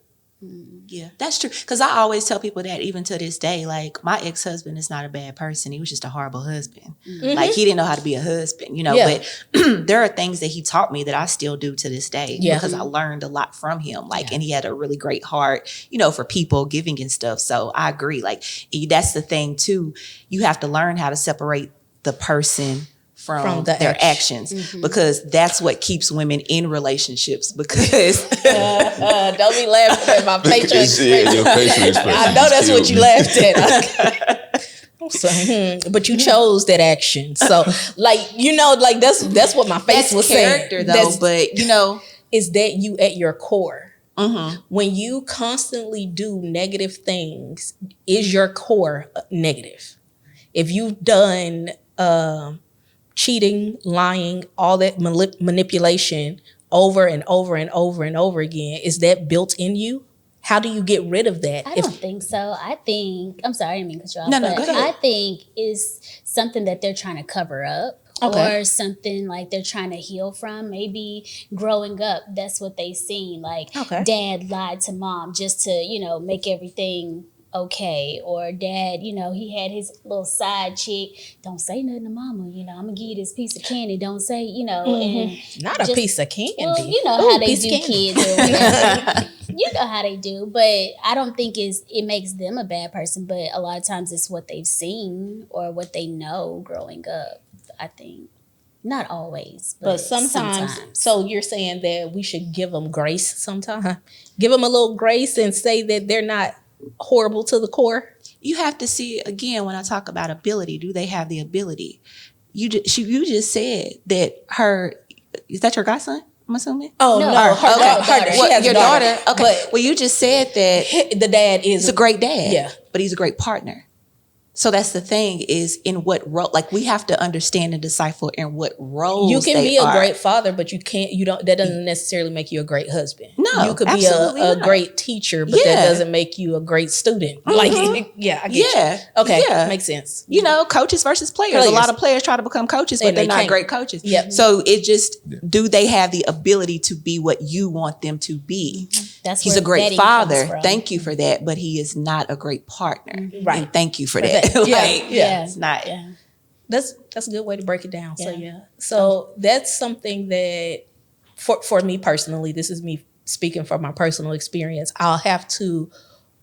Yeah, that's true. Because I always tell people that even to this day, like my ex-husband is not a bad person. He was just a horrible husband. Like he didn't know how to be a husband, you know. Yeah. But there are things that he taught me that I still do to this day because I learned a lot from him. Like, and he had a really great heart, you know, for people, giving and stuff. So I agree. Like that's the thing too. You have to learn how to separate the person from their actions because that's what keeps women in relationships because Don't be laughing at my facial expression. Your facial expression I know that's what killed you me. laughed at. So, but you chose that action. So, like, you know, like that's what my face that's was character saying. though. That's, But you know, is that you at your core? When you constantly do negative things, is your core negative? If you've done cheating, lying, all that manipulation over and over and over and over again, is that built in you? How do you get rid of that? I don't think so. I think, I'm sorry, I didn't mean to cut you off. No, but go ahead. I think it's something that they're trying to cover up. Okay. Or something like they're trying to heal from. Maybe growing up, that's what they seen. Like dad lied to mom just to, you know, make everything okay. Or dad, you know, he had his little side chick. Don't say nothing to mama. You know, I'm gonna give you this piece of candy. Don't say, you know, and Not a piece of candy. well, you know how they do kids or whatever. You know how they do, but I don't think it makes them a bad person. But a lot of times it's what they've seen or what they know growing up. I think not always, but sometimes. So you're saying that we should give them grace sometimes. Give them a little grace and say that they're not horrible to the core. you have to see again when I talk about ability. Do they have the ability? You just said that is that your godson? I'm assuming. Oh no, her daughter. She has your a daughter. Okay. But well, you just said that the dad is a great dad. Yeah, but he's a great partner. So that's the thing is in what role, like we have to understand and decipher in what roles you can they be a are. great father, but that doesn't necessarily make you a great husband. No, you could be absolutely a not. great teacher, but that doesn't make you a great student. Like, I get you. Okay, makes sense. You know, coaches versus players. A lot of players try to become coaches, but And they're they not can't. great coaches. Yep. So it just, do they have the ability to be what you want them to be? That's He's where a great vetting father. comes from. Thank you for that. But he is not a great partner. Right. And thank you for that. Yeah. It's not. Yeah. That's a good way to break it down. So Yeah. So that's something that for me personally, this is me speaking from my personal experience, I'll have to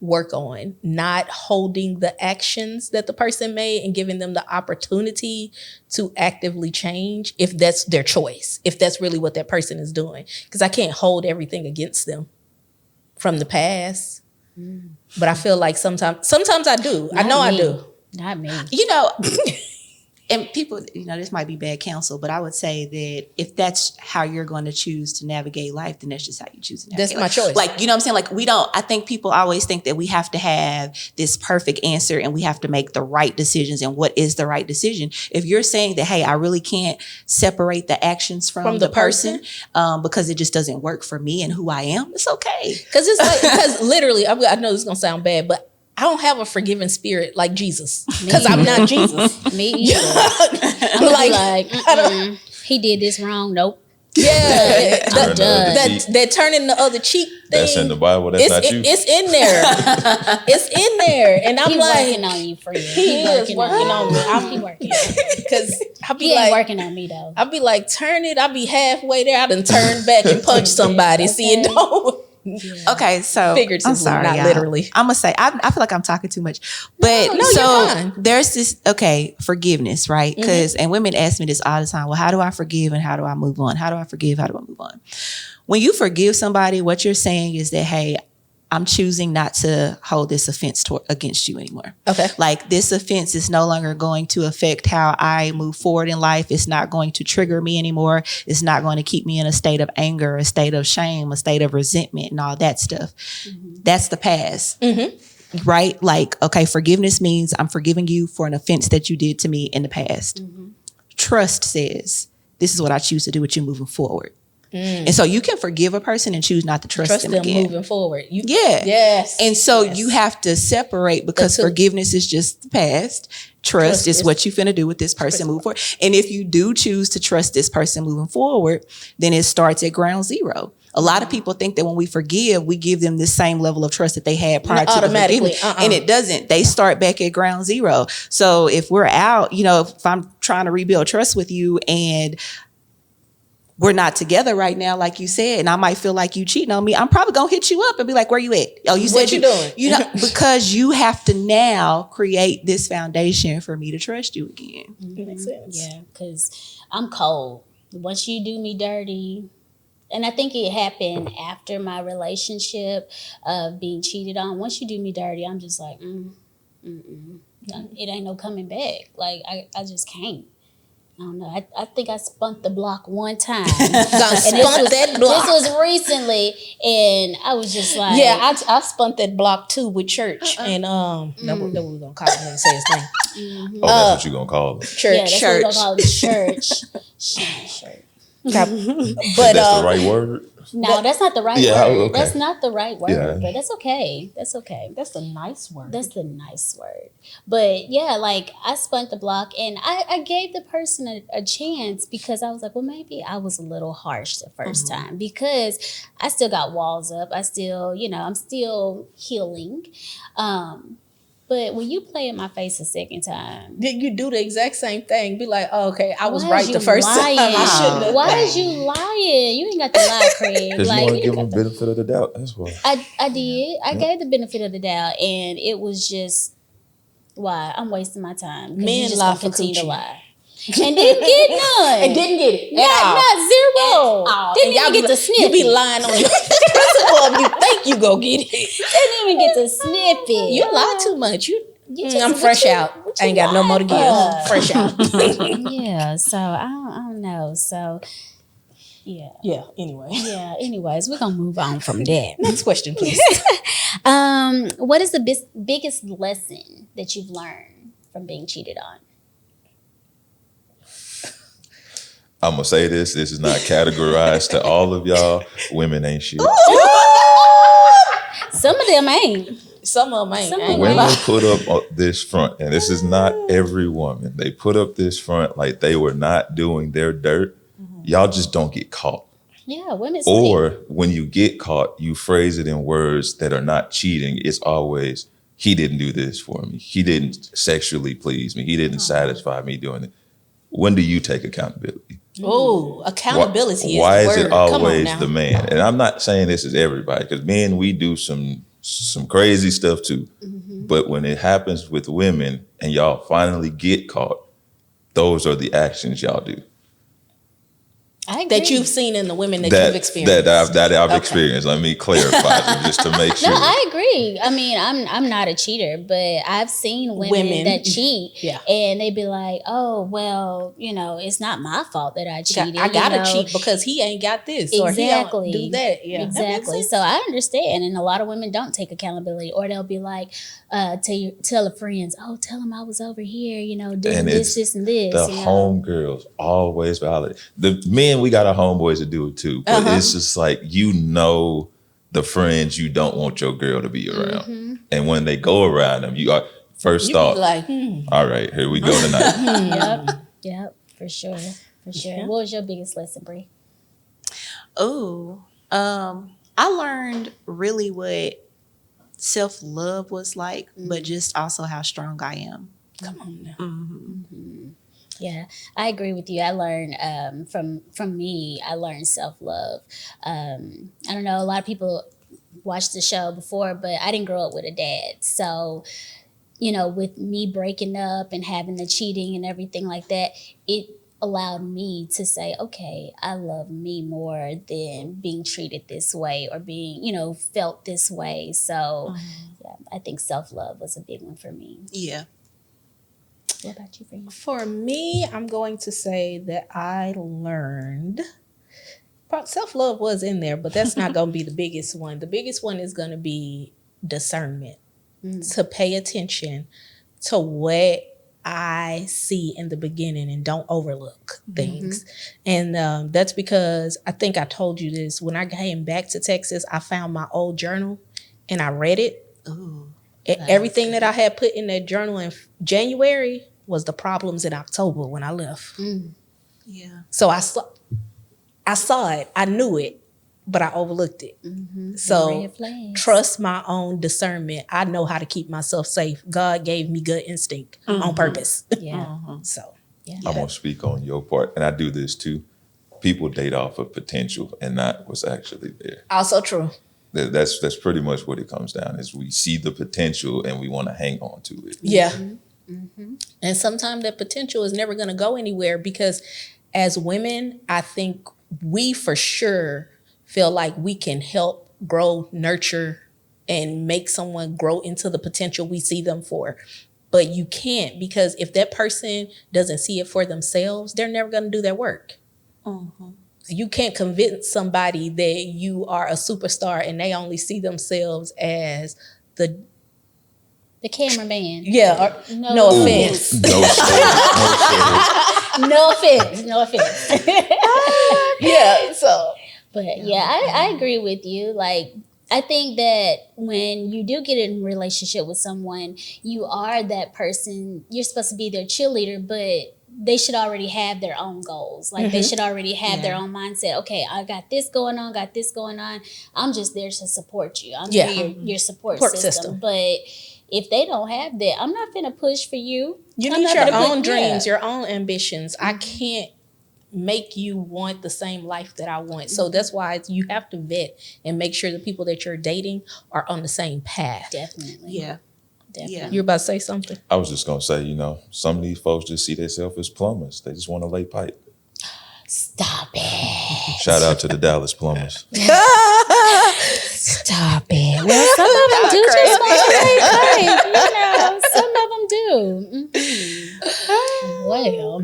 work on not holding the actions that the person made and giving them the opportunity to actively change if that's their choice, if that's really what that person is doing. Because I can't hold everything against them from the past. But I feel like sometimes I do. I know I do. Not me. You know, and people, you know, this might be bad counsel, but I would say that if that's how you're going to choose to navigate life, then that's just how you choose to navigate That's my life. choice. Like, you know what I'm saying? Like, I think people always think that we have to have this perfect answer and we have to make the right decisions. And what is the right decision? If you're saying that, hey, I really can't separate the actions from the person because it just doesn't work for me and who I am, it's okay. Because it's like, because literally, I know this is going to sound bad, but I don't have a forgiving spirit like Jesus because I'm not Jesus. Me either. I'm like he did this wrong. Nope. Yeah, Turn the other cheek. that turning the other cheek thing. That's in the Bible. That's not you. It's in there. It's in there, and I'm He's like, working on you, friend. he is working on me. He working on you. Because I'll be He ain't like, working on me though. I'll be like, turn it. I'll be halfway there. I done turn back and punch somebody. See it don't. Okay, so Figuratively, I'm sorry, not y'all. literally. I'm gonna say I feel like I'm talking too much, but No, so you're fine. there's this forgiveness, right? Because and women ask me this all the time. Well, how do I forgive and how do I move on? How do I forgive? How do I move on? When you forgive somebody, what you're saying is that, hey, I'm choosing not to hold this offense against you anymore. Okay. Like this offense is no longer going to affect how I move forward in life. It's not going to trigger me anymore. It's not going to keep me in a state of anger, a state of shame, a state of resentment and all that stuff. That's the past. right? Like, okay, forgiveness means I'm forgiving you for an offense that you did to me in the past. Trust says, this is what I choose to do with you moving forward. And so you can forgive a person and choose not to trust them again. moving forward. Yes. And so you have to separate, because forgiveness is just the past. Trust is what you finna do with this person moving forward. And if you do choose to trust this person moving forward, then it starts at ground zero. A lot of people think that when we forgive, we give them the same level of trust that they had prior to the forgiveness. And it doesn't. They start back at ground zero. So if we're out, if I'm trying to rebuild trust with you and we're not together right now, like you said, and I might feel like you cheating on me, I'm probably gonna hit you up and be like, where you at? Oh, you said what you doing? Because you have to now create this foundation for me to trust you again. Makes sense. Yeah, because I'm cold. Once you do me dirty, and I think it happened after my relationship of being cheated on. Once you do me dirty, I'm just like, it ain't no coming back. Like, I just can't. I don't know. I think I spunked the block one time. This was recently, and I was just like, I spunked that block too with church, and that we were gonna call him and say his name. Oh, that's what you gonna call it. Church. Yeah, that's what we're gonna call it. Church. But that's the right word. No, that's not the right Yeah, word. okay. That's not the right word, Yeah. but that's okay. That's okay. That's the nice word. That's the nice word. But yeah, like I spun the block, and I gave the person a chance, because I was like, well, maybe I was a little harsh the first time, because I still got walls up. I still, I'm still healing. But when you play in my face a second time, Did you do the exact same thing? Be like, oh, okay, I was why right is the you first lying? time. I shouldn't have. Why is you lying? You ain't got to lie, Craig. Because Like, you want to you give them got the benefit of the doubt. That's why. I did. I gave the benefit of the doubt, and it was just, why? I'm wasting my time. 'Cause you Men just lie gonna for continue to coochie. lie. And didn't get none. And didn't get it. Not zero. Didn't even get to sniff You be it. lying on your principle of you think you go get it. Didn't even get to sniff it. You lie too much. I'm what fresh you- out. what I you ain't got no more to give. lie for? Fresh out. Yeah, so I don't know. So, yeah. Yeah, anyway. Yeah, anyways, we're going to move on from that. Next question, please. What is the biggest lesson that you've learned from being cheated on? I'm gonna say this. This is not categorized to all of y'all. Women ain't shit. Some of them ain't. Some of them ain't. Some I ain't of gonna Women lie. put up this front, and this is not every woman. They put up this front like they were not doing their dirt. Y'all just don't get caught. Yeah, women Or when you get caught, you phrase it in words that are not cheating. It's always, he didn't do this for me. He didn't sexually please me. He didn't satisfy me doing it. When do you take accountability? Oh, accountability Why is is the it word. Come on always now. the man? And I'm not saying this is everybody, because men, we do some crazy stuff too. But when it happens with women and y'all finally get caught, those are the actions y'all do. I agree. That you've seen in the women that you've experienced. That I've Okay. experienced. Let me clarify just to make sure. No, I agree. I mean, I'm not a cheater, but I've seen women that cheat, Yeah. and they be like, "Oh, well, it's not my fault that I cheated. I gotta you know? cheat because he ain't got this or he Exactly. don't do that. Yeah, that makes Exactly. sense. So I understand, and a lot of women don't take accountability, or they'll be like, tell the friends, "Oh, tell them I was over here, doing And this, it's this, and this." The homegirls always valid. The men, we got our homeboys to do it too. But it's just like, the friends you don't want your girl to be around. And when they go around them, you are first You thought, be like, all right, here we go tonight. Yep, for sure, for sure. Yeah. What was your biggest lesson, Bree? Oh, I learned really what self-love was like, but just also how strong I am. come on now. Yeah, I agree with you. I learned from me. I learned self-love. I don't know. A lot of people watched the show before, but I didn't grow up with a dad. So, with me breaking up and having the cheating and everything like that, it allowed me to say, okay, I love me more than being treated this way or being, felt this way. So, yeah, I think self-love was a big one for me. Yeah. What about you, Brianna? For me, I'm going to say that I learned self-love was in there, but that's not going to be the biggest one. The biggest one is going to be discernment. to pay attention to what I see in the beginning and don't overlook things. And that's because I think I told you this. When I came back to Texas, I found my old journal and I read it. Ooh, Everything that I had put in that journal in January was the problems in October when I left. yeah. So I saw it. I knew it, but I overlooked it. So Red flags. trust my own discernment. I know how to keep myself safe. God gave me good instinct on purpose. Yeah. So I'm gonna speak on your part, and I do this too. People date off of potential and not what's actually there. also true. That's pretty much what it comes down. Is we see the potential and we want to hang on to it. Yeah. And sometimes that potential is never going to go anywhere because as women, I think we for sure feel like we can help grow, nurture, and make someone grow into the potential we see them for. But you can't, because if that person doesn't see it for themselves, they're never going to do their work. You can't convince somebody that you are a superstar and they only see themselves as the cameraman. no offense. No shade. No offense. Yeah, so But I agree with you. Like, I think that when you do get in a relationship with someone, you are that person. You're supposed to be their cheerleader, but they should already have their own goals. Like, they should already have their own mindset. Okay, I got this going on, I'm just there to support you. I'm your support system. But if they don't have that, I'm not going to push for you. You I'm need not your gonna own put- dreams, your own ambitions. I can't make you want the same life that I want. So that's why you have to vet and make sure the people that you're dating are on the same path. Definitely. Yeah. Definitely. Yeah. You're about to say something? I was just gonna say, some of these folks just see themselves as plumbers. They just want to lay pipe. Stop it. Shout out to the Dallas plumbers. Stop it. Well, some of them do just want to play some of them do. Well,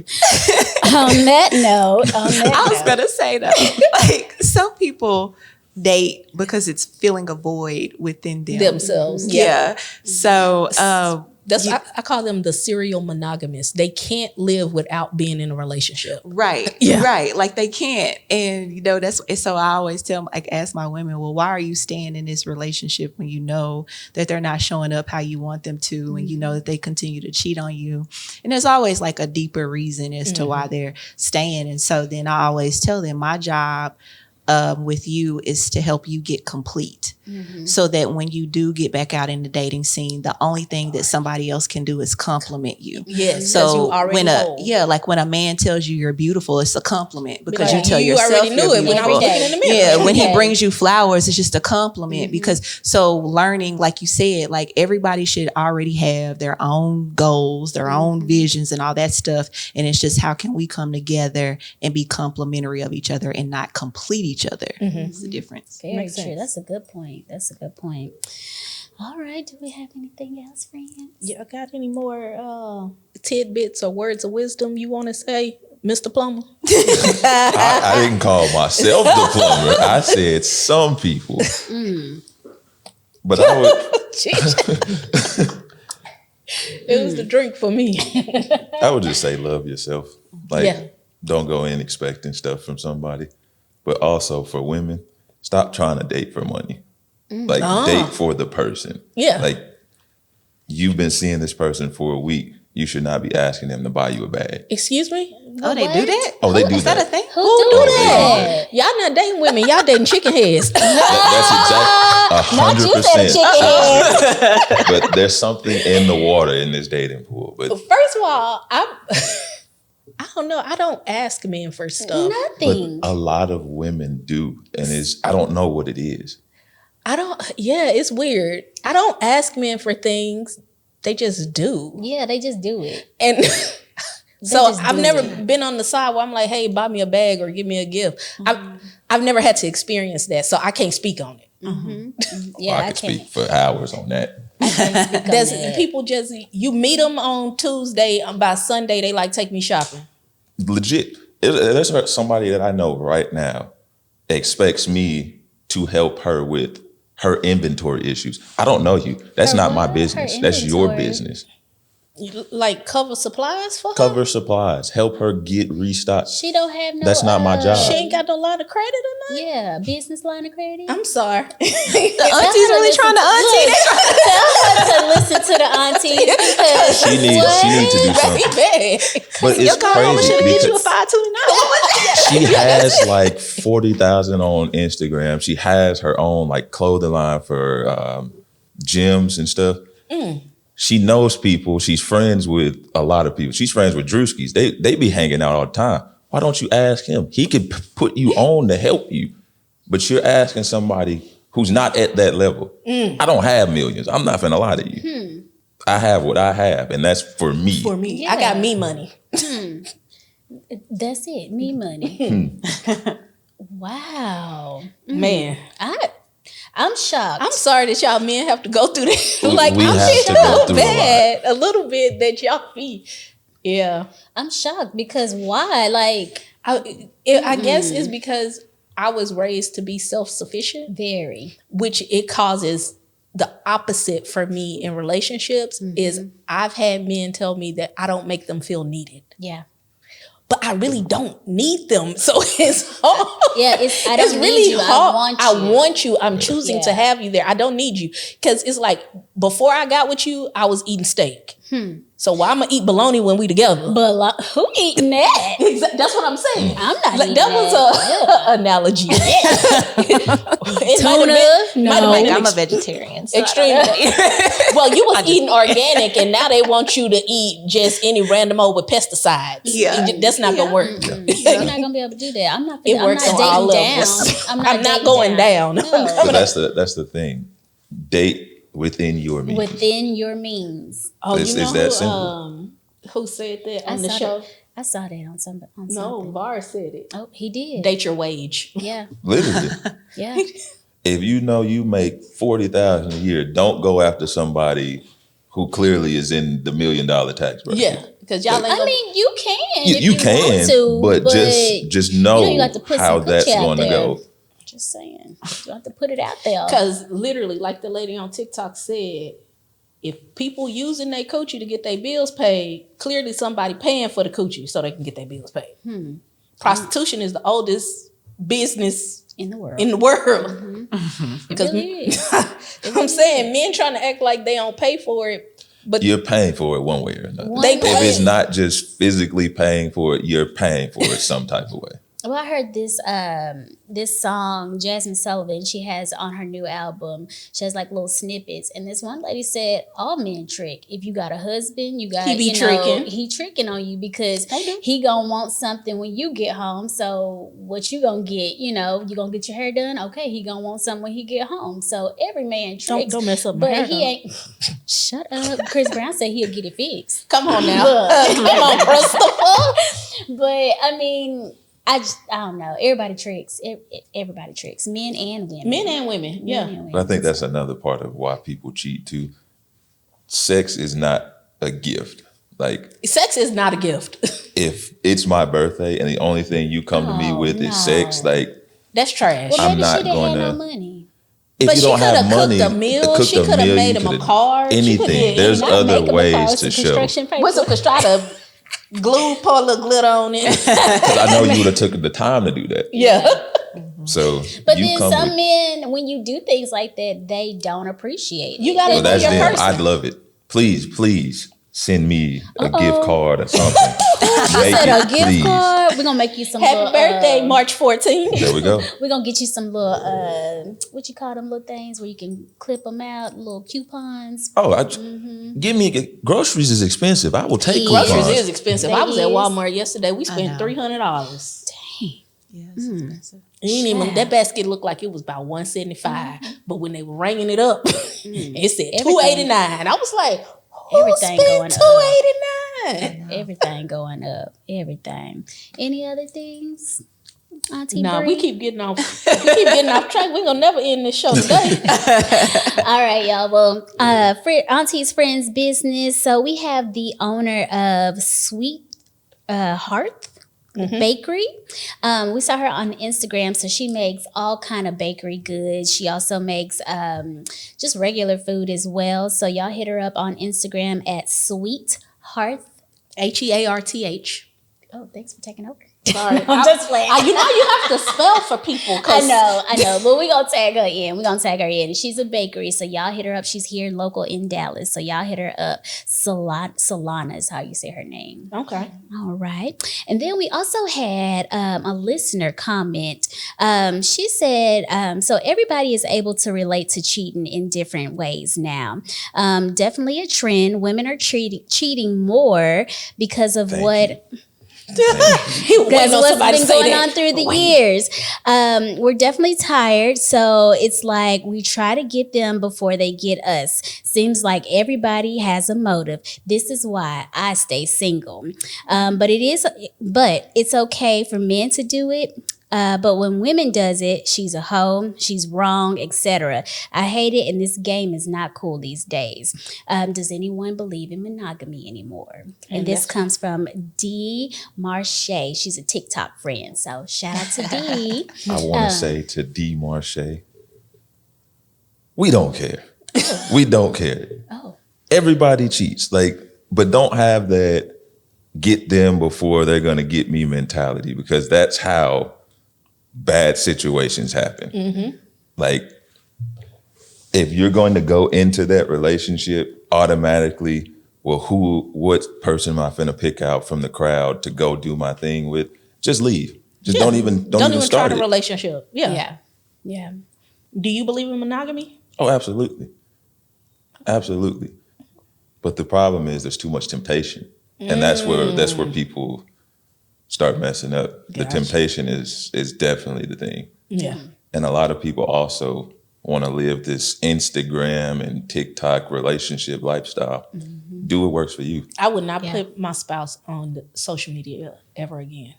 on that note, I was gonna say though, like some people date because it's filling a void within Themselves. Yeah. So That's I call them the serial monogamists. They can't live without being in a relationship. right. Yeah. Right. Like they can't. And so I always ask my women, well, why are you staying in this relationship when you know that they're not showing up how you want them to, and you know that they continue to cheat on you? And there's always like a deeper reason as to why they're staying. And so then I always tell them my job with you is to help you get complete, so that when you do get back out in the dating scene, the only thing that somebody else can do is compliment you. Yes. So you already know. when a man tells you you're beautiful, it's a compliment because Because you tell you yourself already knew you're it when I beautiful. was looking in the mirror. Yeah, when he Okay. brings you flowers, it's just a compliment. Because so learning, like you said, like everybody should already have their own goals, their own visions, and all that stuff. And it's just how can we come together and be complimentary of each other and not complete each other? It's the difference. Very Makes true. sense. That's a good point. All right. Do we have anything else, friends? You got any more tidbits or words of wisdom you want to say, Mr. Plumber? I didn't call myself the plumber. I said some people. But I would. It was the drink for me. I would just say love yourself. Like, Yeah. don't go in expecting stuff from somebody. But also for women, stop trying to date for money. Like, date for the person. Yeah. Like, you've been seeing this person for a week. You should not be asking them to buy you a bag. Excuse me? Oh, they do that? Oh, they do Is that a that. thing? Who Who do do that? Y'all not dating women. Y'all dating chicken heads. That's Not you said a 100%. chicken head. But there's something in the water in this dating pool. But First of all, I don't know. I don't ask men for stuff. Nothing. a lot of women do, and I don't know what it is. It's weird. I don't ask men for things. They just do. Yeah, they just do it. And so just I've do never it. been on the side where I'm like, hey, buy me a bag or give me a gift. I've never had to experience that, so I can't speak on it. Yeah, I could speak for hours on that. People just, you meet them on Tuesday, by Sunday, they like, take me shopping. Legit. There's somebody that I know right now expects me to help her with her inventory issues. I don't know you. That's Her not my what? business. Her That's your inventory. business. You, like cover supplies for her? Cover supplies. Help her get restocked. She don't have no. That's not my job. She ain't got no line of credit or nothing? Yeah, business line of credit. I'm sorry. The auntie's really trying to auntie. They trying to listen to the auntie because She needs to do something. Bad. But it's your grandmama should have crazy get you a because 529. she has like 40,000 on Instagram. She has her own like clothing line for gyms and stuff. She knows people. She's friends with a lot of people. She's friends with Drewskis. They be hanging out all the time. Why don't you ask him? He could put you on to help you. But you're asking somebody who's not at that level. I don't have millions. I'm not finna lie to you. I have what I have, and that's for me. For me. Yeah. I got me money. that's it. Me money. Wow, Man. I'm shocked. I'm sorry that y'all men have to go through that. We like, have I'm to go so through bad. A little bit that y'all be. Yeah. I'm shocked because why? Like I guess it's because I was raised to be self-sufficient, very. which it causes the opposite for me in relationships is I've had men tell me that I don't make them feel needed. Yeah. But I really don't need them. So it's hard. Yeah, I don't It's really need you. hard. I want you. I'm choosing to Yeah. have you there. I don't need you. Because it's like before I got with you, I was eating steak. So why I'm gonna eat bologna when we together? But like, who eating that? That's what I'm saying. I'm not Like, eating that was a analogy. It might have been- No. might have been I'm a vegetarian. So extreme. Well, you was eating organic, and now they want you to eat just any random old with pesticides. Yeah. That's not gonna work. You're not gonna be able to do that. I'm not. It I'm works not on all dating down. levels. I'm I'm not dating going down. No. But that's the thing. Date within your means. Within your means. Oh, It's- you know it's that who, simple. who said that I on the saw show? that. I saw that on something. No, Var said it. Oh, he did. Date your wage. Yeah. Literally. Yeah. If you know you make 40,000 a year, don't go after somebody who clearly is in the $1 million tax bracket. Yeah, because y'all ain't I gonna- mean, you can. You, if you want can, to, but just know you got to put how some that's coochie out going to there. go. Just saying. You have to put it out there. Because literally, like the lady on TikTok said, if people using their coochie to get their bills paid, clearly somebody paying for the coochie so they can get their bills paid. Prostitution is the oldest business in the world. in the world. Because It really is. I'm saying men trying to act like they don't pay for it, but You're paying for it one way or another. They If it's pay. not just physically paying for it, you're paying for it some type of way. Well, I heard this song, Jasmine Sullivan, she has on her new album, she has like little snippets. And this one lady said, all men trick. If you got a husband, you got, He be tricking. He tricking on you because They do. he gonna want something when you get home. So what you gonna get, you gonna get your hair done? Okay, he gonna want something when he get home. So every man tricks. don't mess up my But hair, he though. ain't, shut up. Chris Brown said he'll get it fixed. come on now. Look. Come on, Christopher. But I mean, I don't know. Everybody tricks. Everybody tricks. Men and women. Men and women, yeah. Men and women. But I think that's another part of why people cheat too. Sex is not a gift. Like Sex is not a gift. if it's my birthday and the only thing you come to me Oh, with no. is sex, like That's trash. Well, I'm maybe not she didn't going have to- no money. if But you she don't could have have money, cooked a meal. cooked She could have meal, made you him a could've- card. She anything. could've- There's Not other make 'em a ways car, to some show. construction paper. What's up, cause try to glue, pour a little glitter on it. 'Cause I know you would have took the time to do that. Yeah. So But you then come some with, men, when you do things like that, they don't appreciate it. You gotta well, know that's your them. person. I'd love it. Please send me a gift card or something. Make Said it, a gift please. card. We're gonna make you some Happy little, birthday, March 14th. There we go. We're gonna get you some little what you call them little things where you can clip them out, little coupons. Oh, give me groceries is expensive. I will take coupons. Groceries is expensive. I was at They is. Walmart yesterday. We spent know. $300. Yeah, it's expensive. Ain't even, that basket looked like it was about $175, but when they were ringing it up, it said Everything. $289. I was like, who Everything going spent up. $289? Everything going up. Everything. Any other things? Auntie Nah, Bree? we keep getting off. We keep getting off track. We're gonna never end this show today. All right, y'all. Well, Auntie's Friends Business. So we have the owner of Sweet Hearth. bakery. We saw her on Instagram, so she makes all kind of bakery goods. She also makes just regular food as well. So y'all hit her up on Instagram at Sweet Hearth. Hearth. Oh, thanks for taking over. Sorry, I'm just playing. you know you have to spell for people. I know, but we're gonna tag her in. And she's a bakery, so y'all hit her up. She's here local in Dallas, so y'all hit her up. Solana is how you say her name. Okay. All right. And then we also had a listener comment. She said, so everybody is able to relate to cheating in different ways now. Definitely a trend. Women are cheating more because of because what's been going on through the years. We're definitely tired, so it's like we try to get them before they get us. Seems like everybody has a motive. This is why I stay single. But it's okay for men to do it. But when women does it, she's a hoe, she's wrong, etc. I hate it, and this game is not cool these days. Does anyone believe in monogamy anymore? And this comes from D. Marche. She's a TikTok friend, so shout out to D. I want to say to D. Marche, we don't care. We don't care. Oh. Everybody cheats, but don't have that get them before they're going to get me mentality, because that's how bad situations happen. Mm-hmm. Like, if you're going to go into that relationship automatically, well, what person am I finna pick out from the crowd to go do my thing with? Just leave. Just don't even start start a it. relationship. Yeah. Do you believe in monogamy? Oh, absolutely. Absolutely. But the problem is there's too much temptation. And that's where people start messing up. The temptation is definitely the thing. Yeah. And a lot of people also want to live this Instagram and TikTok relationship lifestyle. Mm-hmm. Do what works for you. I would not put my spouse on the social media ever again.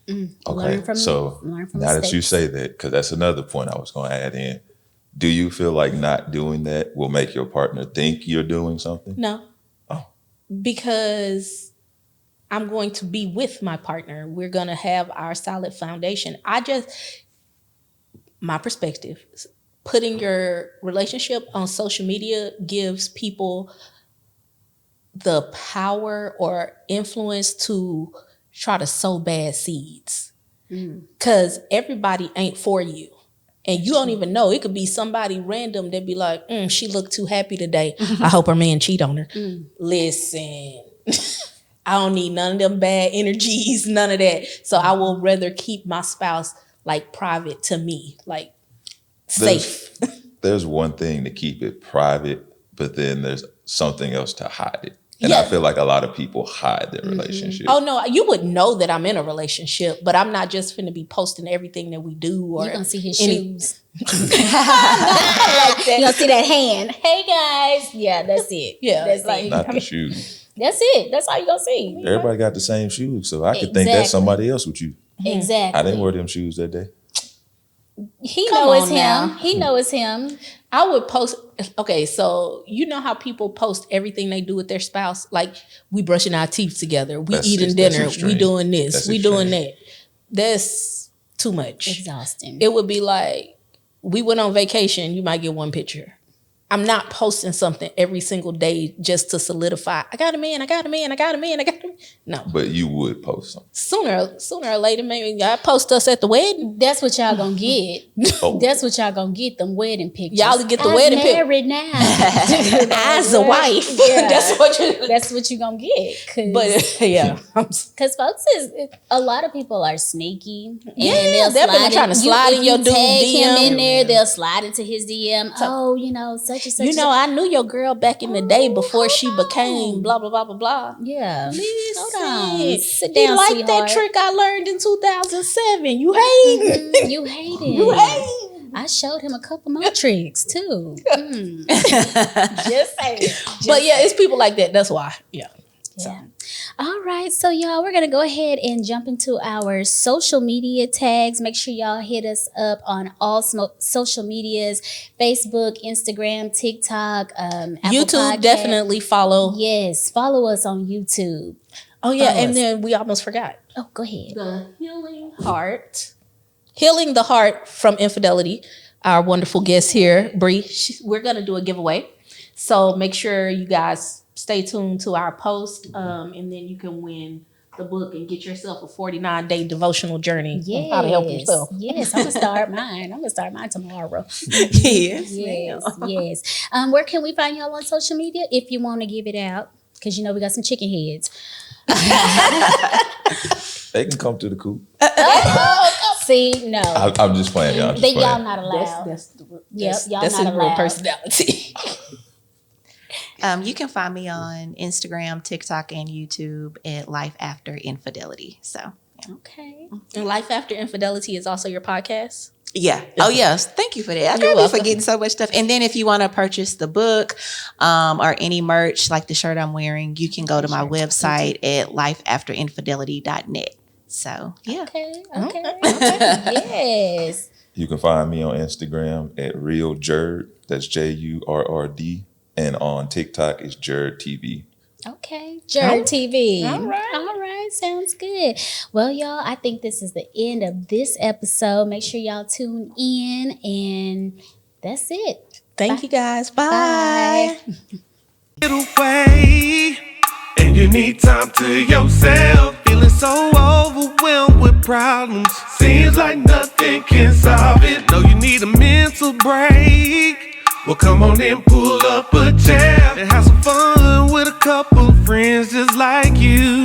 Okay. So now that you say that, because that's another point I was going to add in. Do you feel like not doing that will make your partner think you're doing something? No. Oh. Because I'm going to be with my partner. We're going to have our solid foundation. My perspective, putting your relationship on social media gives people the power or influence to try to sow bad seeds. Because everybody ain't for you. And you don't even know. It could be somebody random that be like, she looked too happy today. I hope her man cheat on her. Listen. I don't need none of them bad energies, none of that. So I will rather keep my spouse private to me, safe. There's one thing to keep it private, but then there's something else to hide it. And I feel like a lot of people hide their relationship. Oh no, you would know that I'm in a relationship, but I'm not just finna be posting everything that we do. Or you're gonna see his shoes. You're gonna see that hand. Hey guys. Yeah, that's it. Yeah, that's it. Not the shoes. That's it. That's all you gonna see. Everybody got the same shoes, so I could think that's somebody else with you. Exactly. I didn't wear them shoes that day. He knows him. He knows him. I would post. Okay, so you know how people post everything they do with their spouse, like we brushing our teeth together, we eating dinner, we doing this, we doing that. That's too much. Exhausting. It would be like we went on vacation. You might get one picture. I'm not posting something every single day just to solidify. I got a man. No. But you would post something. Sooner or later, maybe I post us at the wedding. That's what y'all gonna get. Oh. That's what y'all gonna get, them wedding pictures. Y'all get the wedding picture. Married now. As a wife. Yeah. That's what you gonna get. But yeah. Because folks a lot of people are sneaky. Yeah, they're trying to slide in your dude's DM. Him in there, they'll slide into his DM. Such and such. I knew your girl back in the day before she became blah, blah, blah, blah, blah. Yeah. Hold on. Sit down, like sweetheart. that trick I learned in 2007. You hating. You hating. You hating. I showed him a couple more tricks too. Just saying. But yeah, it's people like that. That's why. Yeah. So. All right, so y'all, we're gonna go ahead and jump into our social media tags. Make sure y'all hit us up on all social medias: Facebook, Instagram, TikTok, Apple YouTube. Podcast. Definitely follow. Yes, follow us on YouTube. Oh yeah, and then we almost forgot. Oh, go ahead. The Healing the Heart from Infidelity. Our wonderful guest here, Bree. We're going to do a giveaway. So make sure you guys stay tuned to our post, and then you can win the book and get yourself a 49-day devotional journey on how to help yourself. Yes, I'm going to start mine. I'm going to start mine tomorrow. Yes. Yes. Where can we find y'all on social media if you want to give it out? Because we got some chicken heads. They can come to the coop. See, no. I'm just playing, y'all. Y'all not allowed. That's y'all that's not in real allowed. personality. You can find me on Instagram, TikTok, and YouTube at Life After Infidelity. So, yeah. Okay. And Life After Infidelity is also your podcast? Yeah. Oh, yes. Thank you for that. I You're can't be welcome. forgetting so much stuff. And then if you want to purchase the book or any merch like the shirt I'm wearing, you can go to my website at lifeafterinfidelity.net. So, yeah. Okay. Yes. You can find me on Instagram at Real Jaret. That's JURRD. And on TikTok, it's Jaret TV. Okay. Jaret TV. All right. All right. Sounds good. Well, y'all, I think this is the end of this episode. Make sure y'all tune in, and that's it. Thank you guys. Bye. Get away, and you need time to yourself. Feeling so overwhelmed with problems. Seems like nothing can solve it. No, you need a mental break. Well, come on and pull up a chair and have some fun with a couple friends just like you.